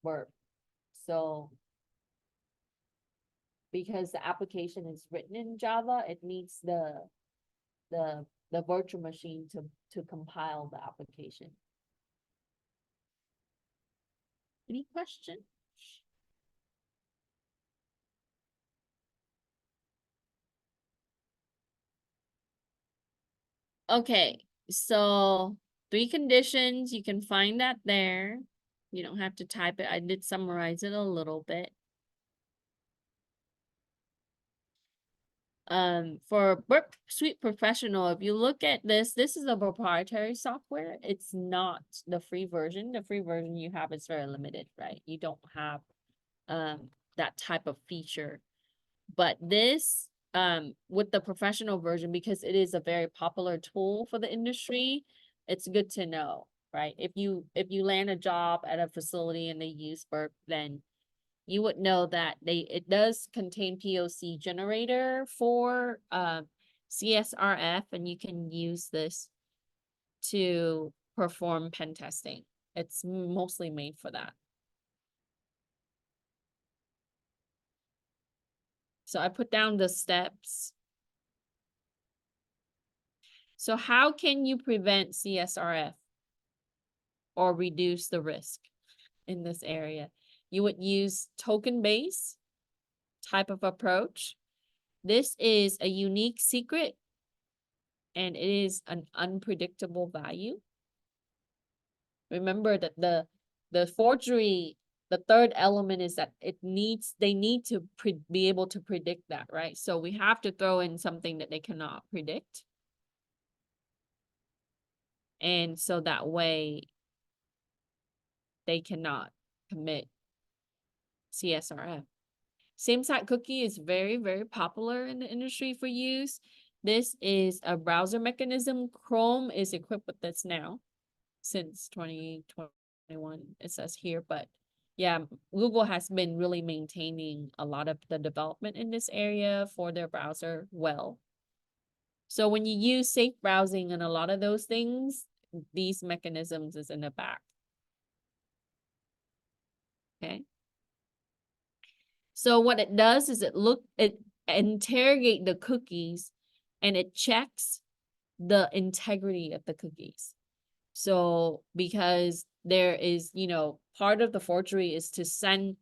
Burp. So because the application is written in Java, it needs the virtual machine to compile the application. Any question? Okay, so 3 conditions, you can find that there. You don't have to type it. I did summarize it a little bit. For Burp Suite Professional, if you look at this is a proprietary software. It's not the free version. The free version you have is very limited, right? You don't have that type of feature. But this with the professional version, because it is a very popular tool for the industry, it's good to know, right? If you land a job at a facility and they use Burp, then you would know that it does contain POC generator for CSRF, and you can use this to perform pen testing. It's mostly made for that. So I put down the steps. So how can you prevent CSRF or reduce the risk in this area? You would use token-based type of approach. This is a unique secret and it is an unpredictable value. Remember that the forgery, the third element is that they need to be able to predict that, right? So we have to throw in something that they cannot predict. And so that way they cannot commit CSRF. Same-site cookie is very, very popular in the industry for use. This is a browser mechanism. Chrome is equipped with this now since 2021, it says here. But yeah, Google has been really maintaining a lot of the development in this area for their browser well. So when you use safe browsing and a lot of those things, these mechanisms is in the back. Okay. So what it does is it interrogate the cookies and it checks the integrity of the cookies. So because there is, part of the forgery is to send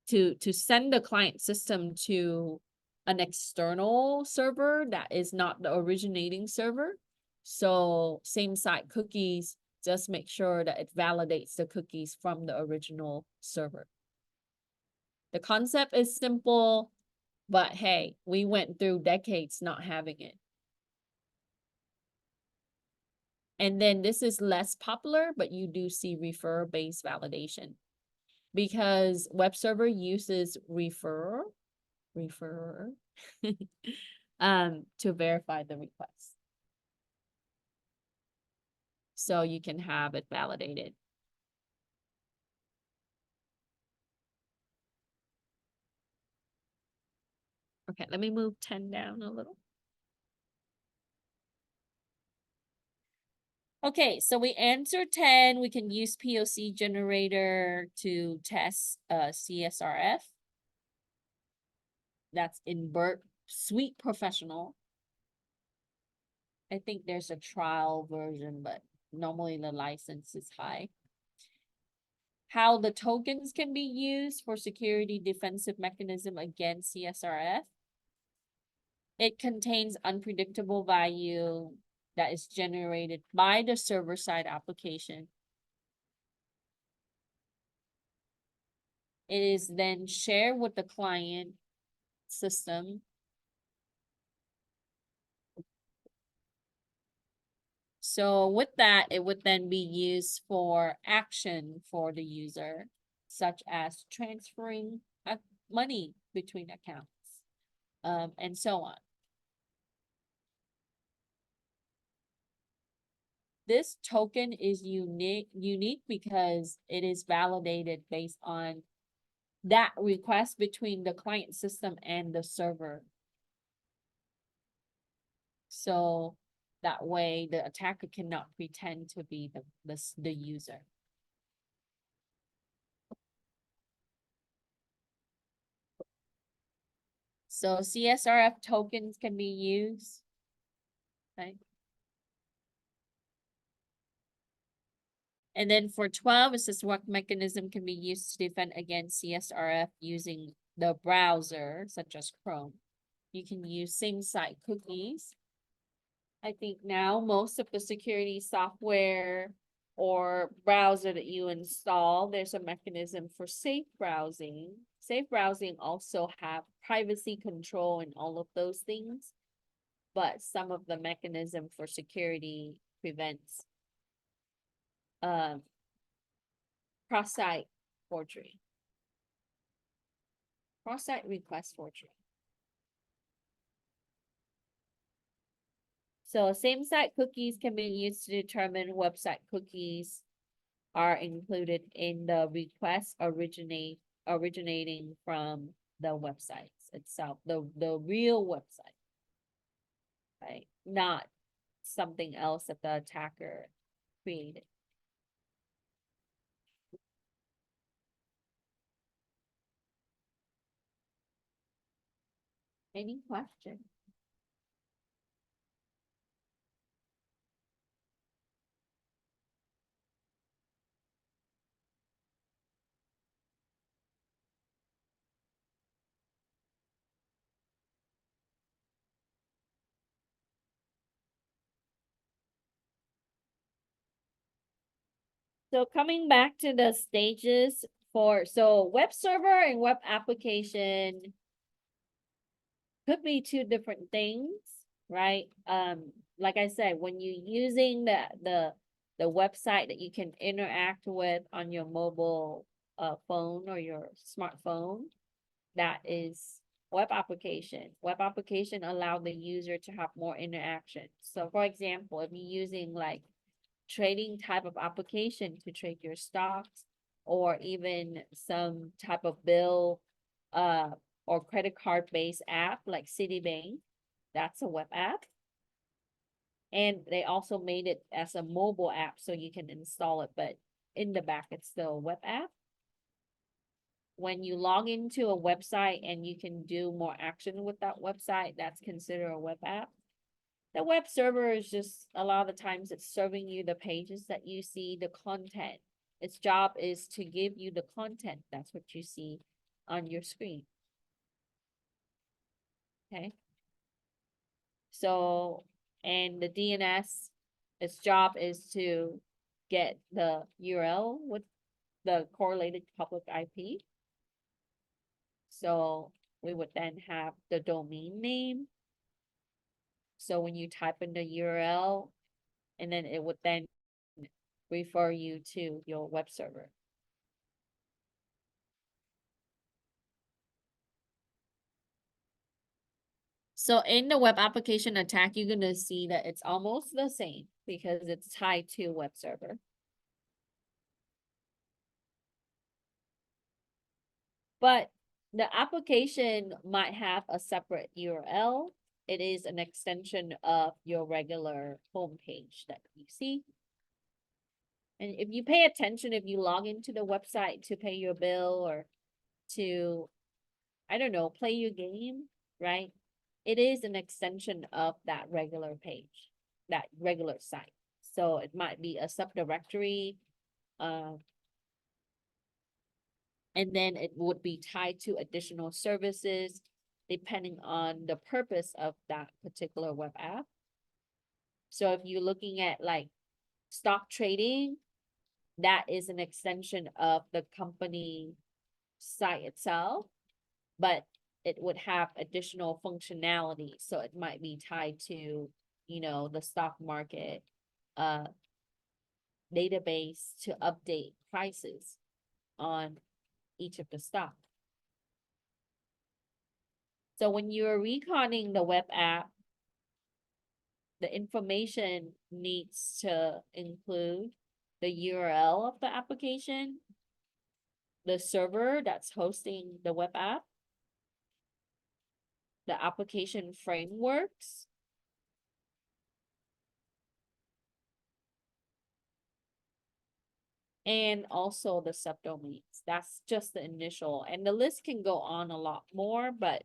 the client system to an external server that is not the originating server. So same-site cookies just make sure that it validates the cookies from the original server. The concept is simple, but hey, we went through decades not having it. And then this is less popular, but you do see referrer-based validation because web server uses referrer to verify the request. So you can have it validated. Okay, let me move 10 down a little. Okay, so we answered 10. We can use POC generator to test CSRF. That's in Burp Suite Professional. I think there's a trial version, but normally the license is high. How the tokens can be used for security defensive mechanism against CSRF. It contains unpredictable value that is generated by the server-side application. It is then shared with the client system. So with that, it would then be used for action for the user, such as transferring money between accounts, and so on. This token is unique because it is validated based on that request between the client system and the server. So that way the attacker cannot pretend to be the user. So CSRF tokens can be used. Okay. And then for 12, it says what mechanism can be used to defend against CSRF using the browser, such as Chrome. You can use same site cookies. I think now most of the security software or browser that you install, there's a mechanism for safe browsing. Safe browsing also have privacy control and all of those things, but some of the mechanism for security prevents cross-site forgery. Cross-site request forgery. So same site cookies can be used to determine website cookies are included in the request originating from the websites itself, the real website. Right? Not something else that the attacker created. Any questions? So coming back to the stages so web server and web application could be two different things, right? Like I said, when you're using the website that you can interact with on your mobile phone or your smartphone, that is web application. Web application allow the user to have more interaction. So for example, if you're using like trading type of application to trade your stocks, or even some type of bill or credit card based app like Citibank, that's a web app. And they also made it as a mobile app so you can install it, but in the back it's still a web app. When you log into a website and you can do more action with that website, that's considered a web app. The web server is just a lot of the times it's serving you the pages that you see, the content. Its job is to give you the content. That's what you see on your screen. Okay. So, and the DNS, its job is to get the URL with the correlated public IP. So we would then have the domain name. So when you type in the URL, and then it would then refer you to your web server. So in the web application attack, you're gonna see that it's almost the same because it's tied to web server. But the application might have a separate URL. It is an extension of your regular homepage that you see. And if you pay attention, if you log into the website to pay your bill or to, I don't know, play your game, right? It is an extension of that regular page, that regular site. So it might be a subdirectory, and then it would be tied to additional services depending on the purpose of that particular web app. So if you're looking at like stock trading, that is an extension of the company site itself, but it would have additional functionality. So it might be tied to, you know, the stock market database to update prices on each of the stock. So when you're reconning the web app, the information needs to include the URL of the application, the server that's hosting the web app, the application frameworks, and also the subdomains. That's just the initial, and the list can go on a lot more, but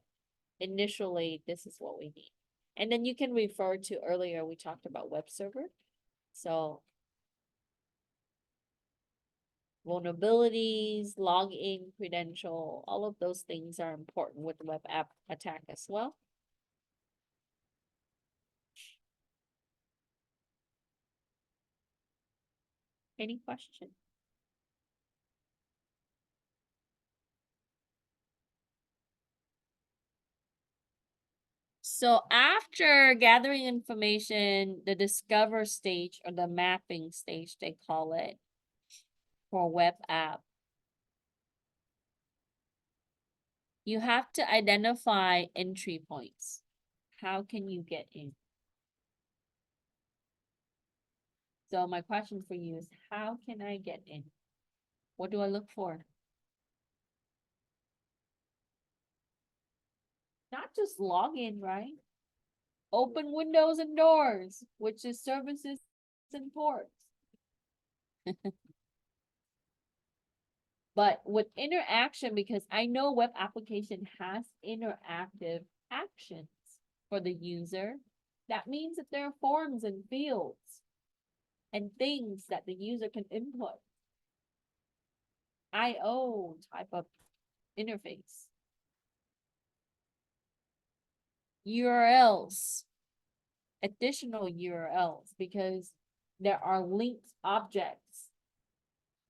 initially this is what we need. And then you can refer to earlier, we talked about web server. So vulnerabilities, login credential, all of those things are important with the web app attack as well. Any question? So after gathering information, the discover stage or the mapping stage, they call it, for web app, you have to identify entry points. How can you get in? So my question for you is, how can I get in? What do I look for? Not just login, right? Open windows and doors, which is services and ports. But with interaction, because I know web application has interactive actions for the user, that means that there are forms and fields and things that the user can input. IO type of interface. URLs, additional URLs, because there are linked objects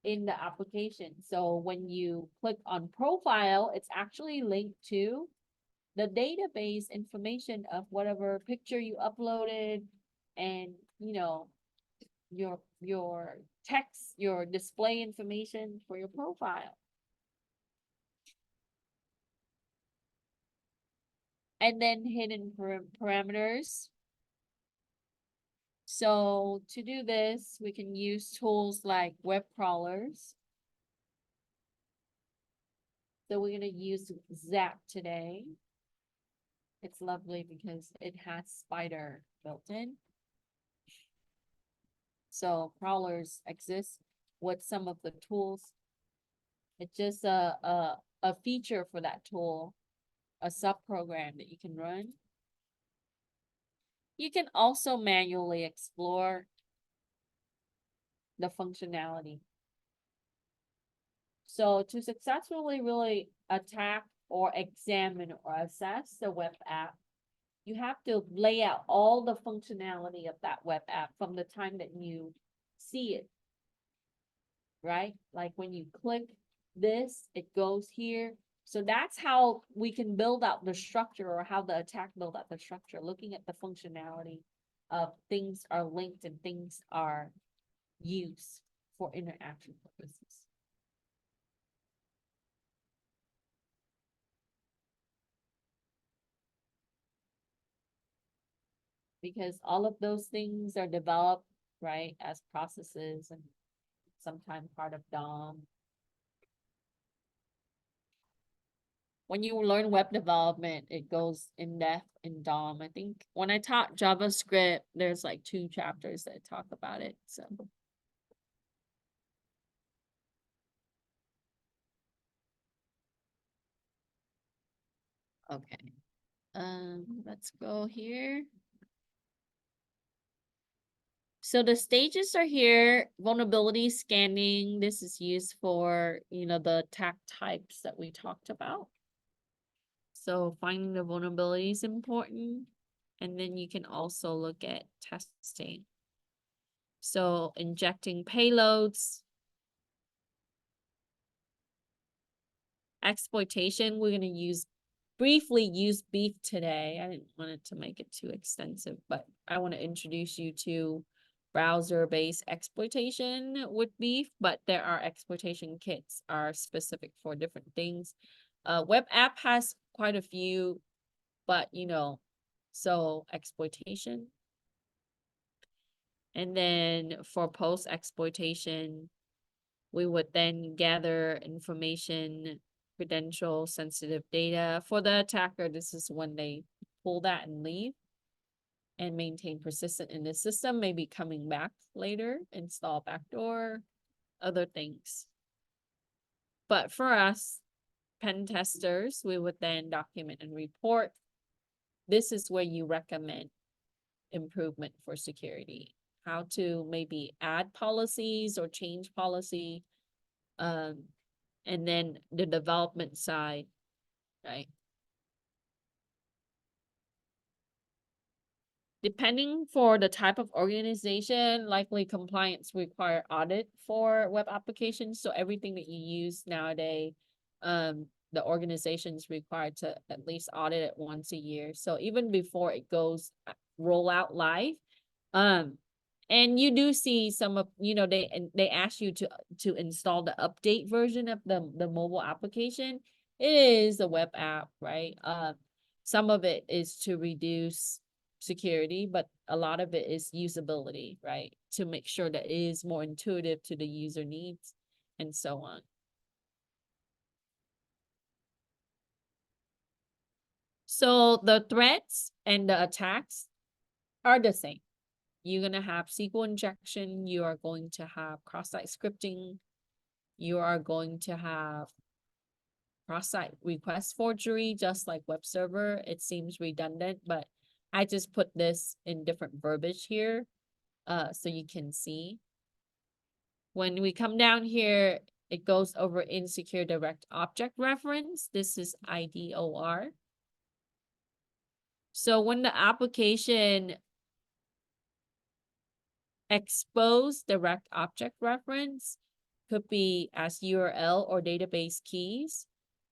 in the application. So when you click on profile, it's actually linked to the database information of whatever picture you uploaded and, you know, your text, your display information for your profile. And then hidden parameters. So to do this, we can use tools like web crawlers. So we're gonna use Zap today. It's lovely because it has Spider built in. So crawlers exist with some of the tools. It's just a feature for that tool, a subprogram that you can run. You can also manually explore the functionality. So to successfully really attack or examine or assess the web app, you have to lay out all the functionality of that web app from the time that you see it, right? Like when you click this, it goes here. So that's how we can build out the structure, or how the attack build out the structure, looking at the functionality of things are linked and things are used for interaction purposes. Because all of those things are developed, right, as processes and sometimes part of DOM. When you learn web development, it goes in depth in DOM. I think when I taught JavaScript, there's like 2 chapters that talk about it. So okay. Let's go here. So the stages are here. Vulnerability scanning. This is used for, you know, the attack types that we talked about. So finding the vulnerability is important. And then you can also look at testing. So injecting payloads, exploitation, we're gonna briefly use beef today. I didn't want it to make it too extensive, but I want to introduce you to browser-based exploitation with beef, but there are exploitation kits are specific for different things. Web app has quite a few, but so exploitation. And then for post exploitation, we would then gather information, credential sensitive data. For the attacker, this is when they pull that and leave and maintain persistent in the system, maybe coming back later, install backdoor, other things. But for us, pen testers, we would then document and report. This is where you recommend improvement for security. How to maybe add policies or change policy. And then the development side, right? Depending for the type of organization, likely compliance require audit for web applications. So everything that you use nowadays, the organization is required to at least audit it once a year. So even before it goes roll out live, and you do see some of, they ask you to install the update version of the mobile application. It is a web app, right? Some of it is to reduce security, but a lot of it is usability, right? To make sure that it is more intuitive to the user needs and so on. So the threats and the attacks are the same. You're going to have SQL injection. You are going to have cross-site scripting. You are going to have cross-site request forgery, just like web server. It seems redundant, but I just put this in different verbiage here, so you can see. When we come down here, it goes over insecure direct object reference. This is IDOR. So when the application expose direct object reference, could be as URL or database keys,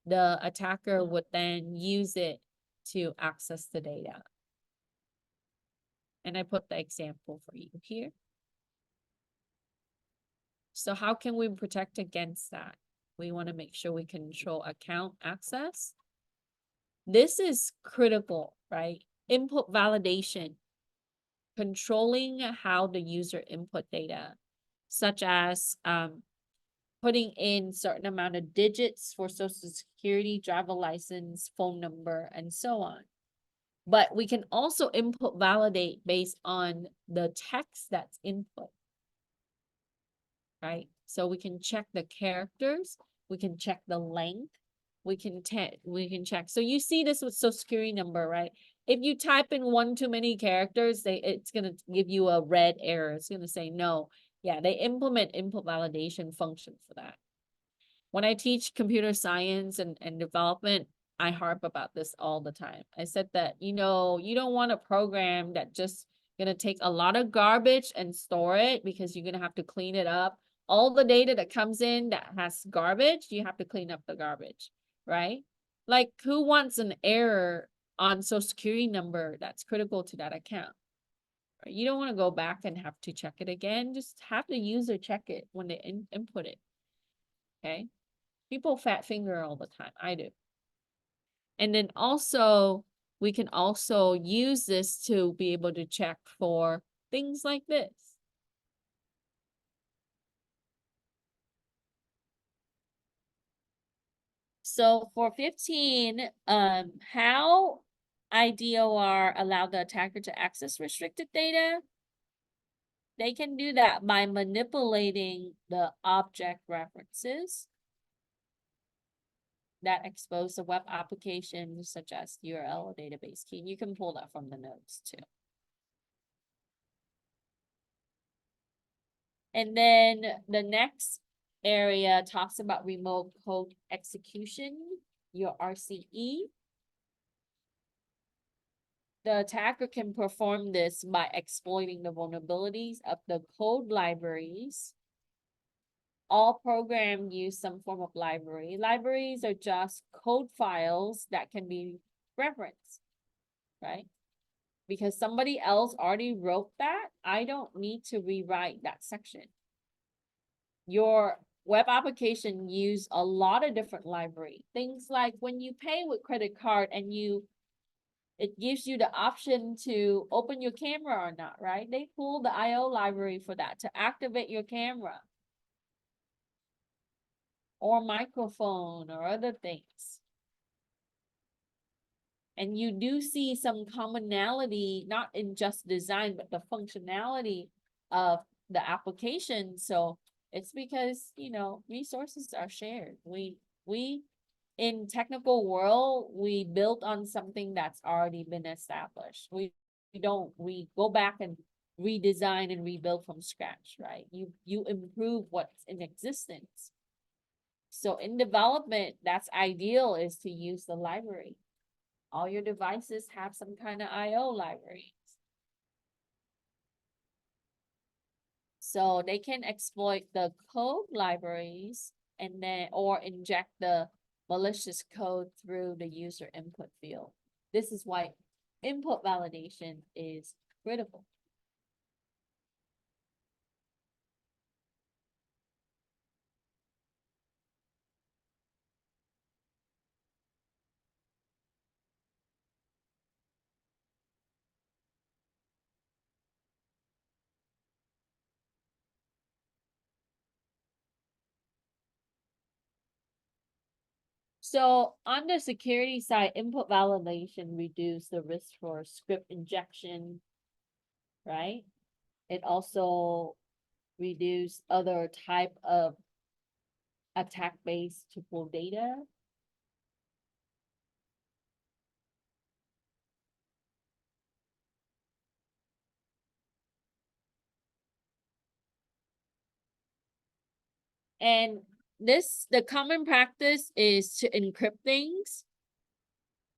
the attacker would then use it to access the data. And I put the example for you here. So how can we protect against that? We want to make sure we control account access. This is critical, right? Input validation, controlling how the user input data, such as putting in certain amount of digits for social security, driver license, phone number, and so on. But we can also input validate based on the text that's input, right? So we can check the characters, we can check the length, we can check. So you see this with social security number, right? If you type in one too many characters, it's gonna give you a red error. It's gonna say no. Yeah, they implement input validation function for that. When I teach computer science and development, I harp about this all the time. I said that, you don't want a program that just gonna take a lot of garbage and store it, because you're gonna have to clean it up. All the data that comes in that has garbage, you have to clean up the garbage, right? Like, who wants an error on social security number that's critical to that account? Right? You don't want to go back and have to check it again. Just have the user check it when they input it. Okay. People fat finger all the time. I do. And then also, we can also use this to be able to check for things like this. So for 15, how IDOR allow the attacker to access restricted data? They can do that by manipulating the object references that expose the web application, such as URL or database key. And you can pull that from the notes too. And then the next area talks about remote code execution, your RCE. The attacker can perform this by exploiting the vulnerabilities of the code libraries all programs use some form of library. Libraries are just code files that can be referenced, right? Because somebody else already wrote that, I don't need to rewrite that section. Your web application use a lot of different library. Things like when you pay with credit card and it gives you the option to open your camera or not, right? They pull the IO library for that to activate your camera or microphone or other things. And you do see some commonality, not in just design, but the functionality of the application. So it's because, resources are shared. We in technical world, we built on something that's already been established. We go back and redesign and rebuild from scratch, right? You improve what's in existence. So in development, that's ideal, is to use the library. All your devices have some kind of IO libraries. So they can exploit the code libraries and then, or inject the malicious code through the user input field. This is why input validation is critical. So on the security side, input validation reduce the risk for script injection, right? It also reduce other type of attack base to pull data. And the common practice is to encrypt things.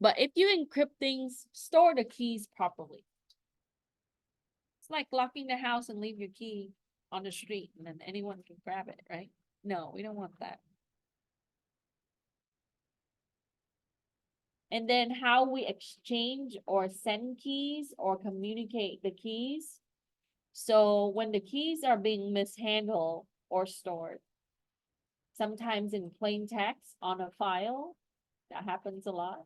But if you encrypt things, store the keys properly. It's like locking the house and leave your key on the street and then anyone can grab it, right? No, we don't want that. And then how we exchange or send keys or communicate the keys. So when the keys are being mishandled or stored, sometimes in plain text on a file, that happens a lot.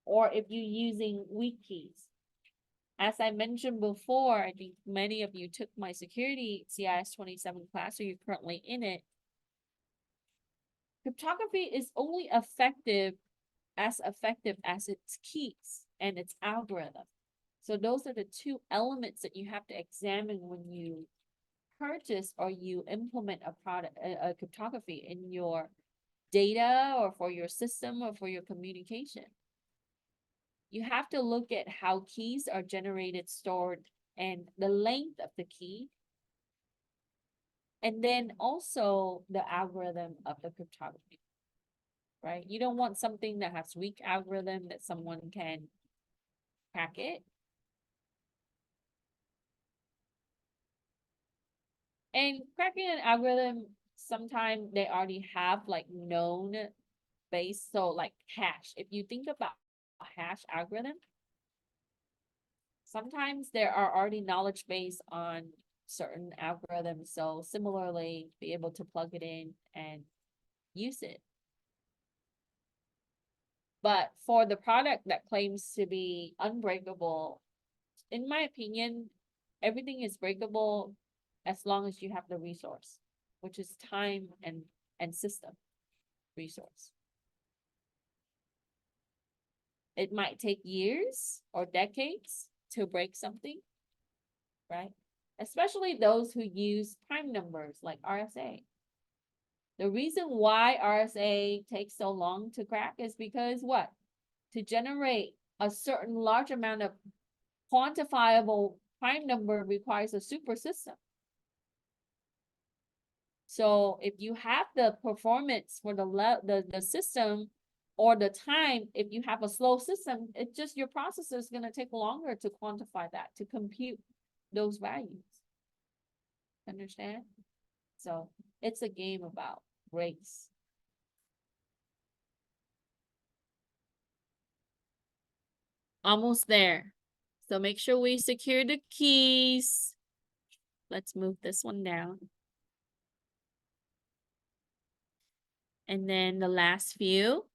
Or if you're using weak keys. As I mentioned before, I think many of you took my security CIS27 class, or you're currently in it. Cryptography is only effective as its keys and its algorithm. So those are the two elements that you have to examine when you purchase or you implement a product, a cryptography in your data or for your system or for your communication. You have to look at how keys are generated, stored, and the length of the key. And then also the algorithm of the cryptography, right? You don't want something that has weak algorithm that someone can hack it. And cracking an algorithm, sometimes they already have like known base. So like hash, if you think about a hash algorithm, sometimes there are already knowledge base on certain algorithms. So similarly, be able to plug it in and use it. But for the product that claims to be unbreakable, in my opinion, everything is breakable as long as you have the resource, which is time and system resource. It might take years or decades to break something, right? Especially those who use prime numbers like RSA. The reason why RSA takes so long to crack is because what? To generate a certain large amount of quantifiable prime number requires a super system. So if you have the performance for the system or the time, if you have a slow system, it's just your processor is going to take longer to quantify that, to compute those values. Understand? So it's a game about race. Almost there. So make sure we secure the keys. Let's move this one down. And then the last few.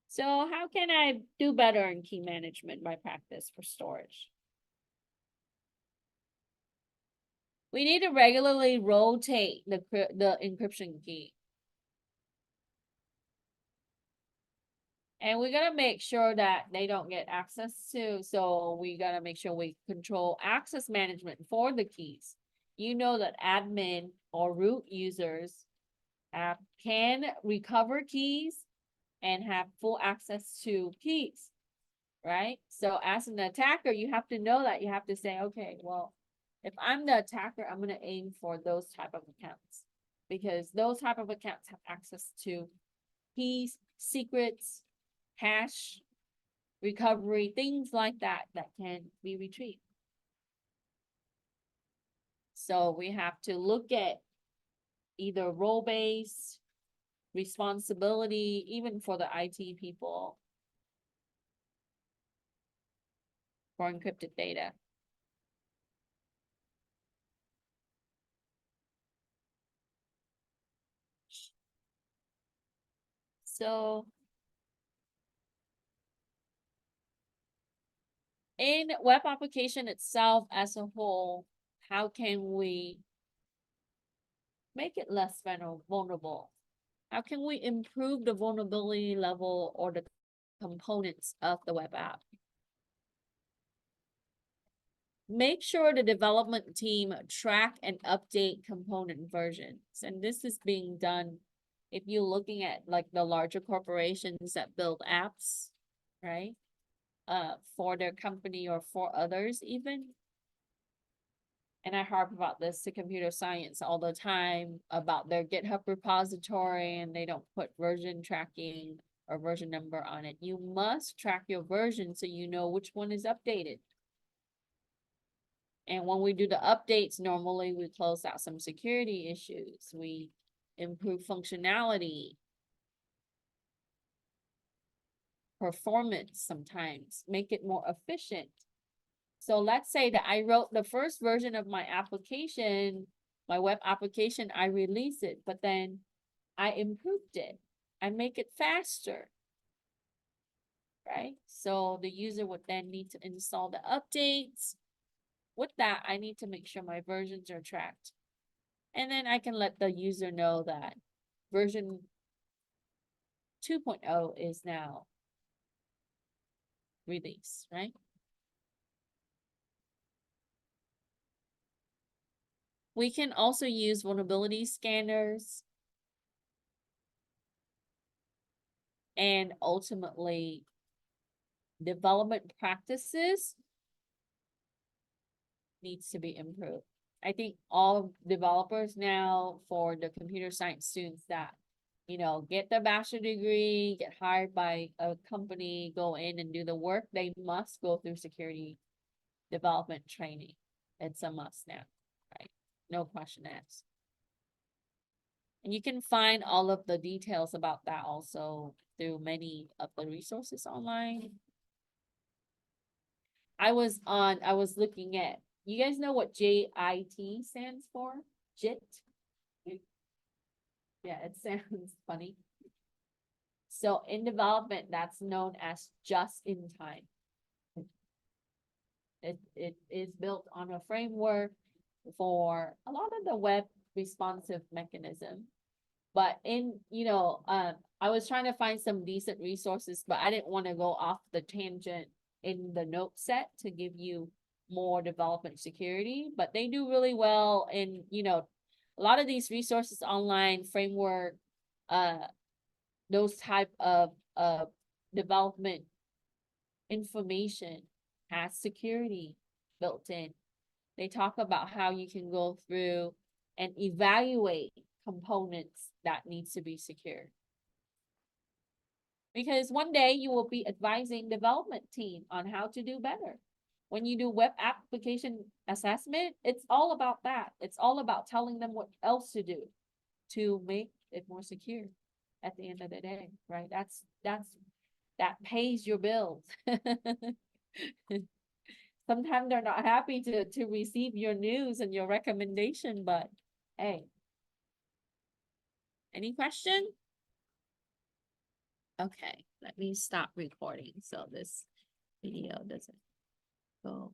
So how can I do better in key management by practice for storage? We need to regularly rotate the encryption key. And we gotta make sure that they don't get access to, so we gotta make sure we control access management for the keys. You know that admin or root users can recover keys and have full access to keys, right? So as an attacker, you have to know that. You have to say, okay, well, if I'm the attacker, I'm gonna aim for those type of accounts, because those type of accounts have access to keys, secrets, hash, recovery, things like that that can be retrieved. So we have to look at either role-based responsibility, even for the IT people, for encrypted data. So in web application itself as a whole, how can we make it less vulnerable? How can we improve the vulnerability level or the components of the web app? Make sure the development team track and update component versions. And this is being done if you're looking at like the larger corporations that build apps, right? For their company or for others even. And I harp about this to computer science all the time about their GitHub repository, and they don't put version tracking or version number on it. You must track your version so you know which one is updated. And when we do the updates, normally we close out some security issues. We improve functionality, performance sometimes, make it more efficient. So let's say that I wrote the first version of my application, my web application, I release it, but then I improved it. I make it faster, right? So the user would then need to install the updates. With that, I need to make sure my versions are tracked. And then I can let the user know that version 2.0 is now released, right? We can also use vulnerability scanners and ultimately development practices needs to be improved. I think all developers now, for the computer science students that, you know, get their bachelor degree, get hired by a company, go in and do the work, they must go through security development training. It's a must now, right? No question asked. And you can find all of the details about that also through many of the resources online. I was looking at, you guys know what JIT stands for? JIT? Yeah, it sounds funny. So in development, that's known as just in time. It is built on a framework for a lot of the web responsive mechanism. But in, I was trying to find some decent resources, but I didn't want to go off the tangent in the note set to give you more development security, but they do really well in, a lot of these resources online, framework, those type of development information has security built in. They talk about how you can go through and evaluate components that needs to be secured. Because one day you will be advising development team on how to do better. when you do web application assessment, it's all about that. It's all about telling them what else to do to make it more secure at the end of the day, right? That pays your bills. Sometimes they're not happy to receive your news and your recommendation, but hey. Any question? Okay, let me stop recording so this video doesn't go.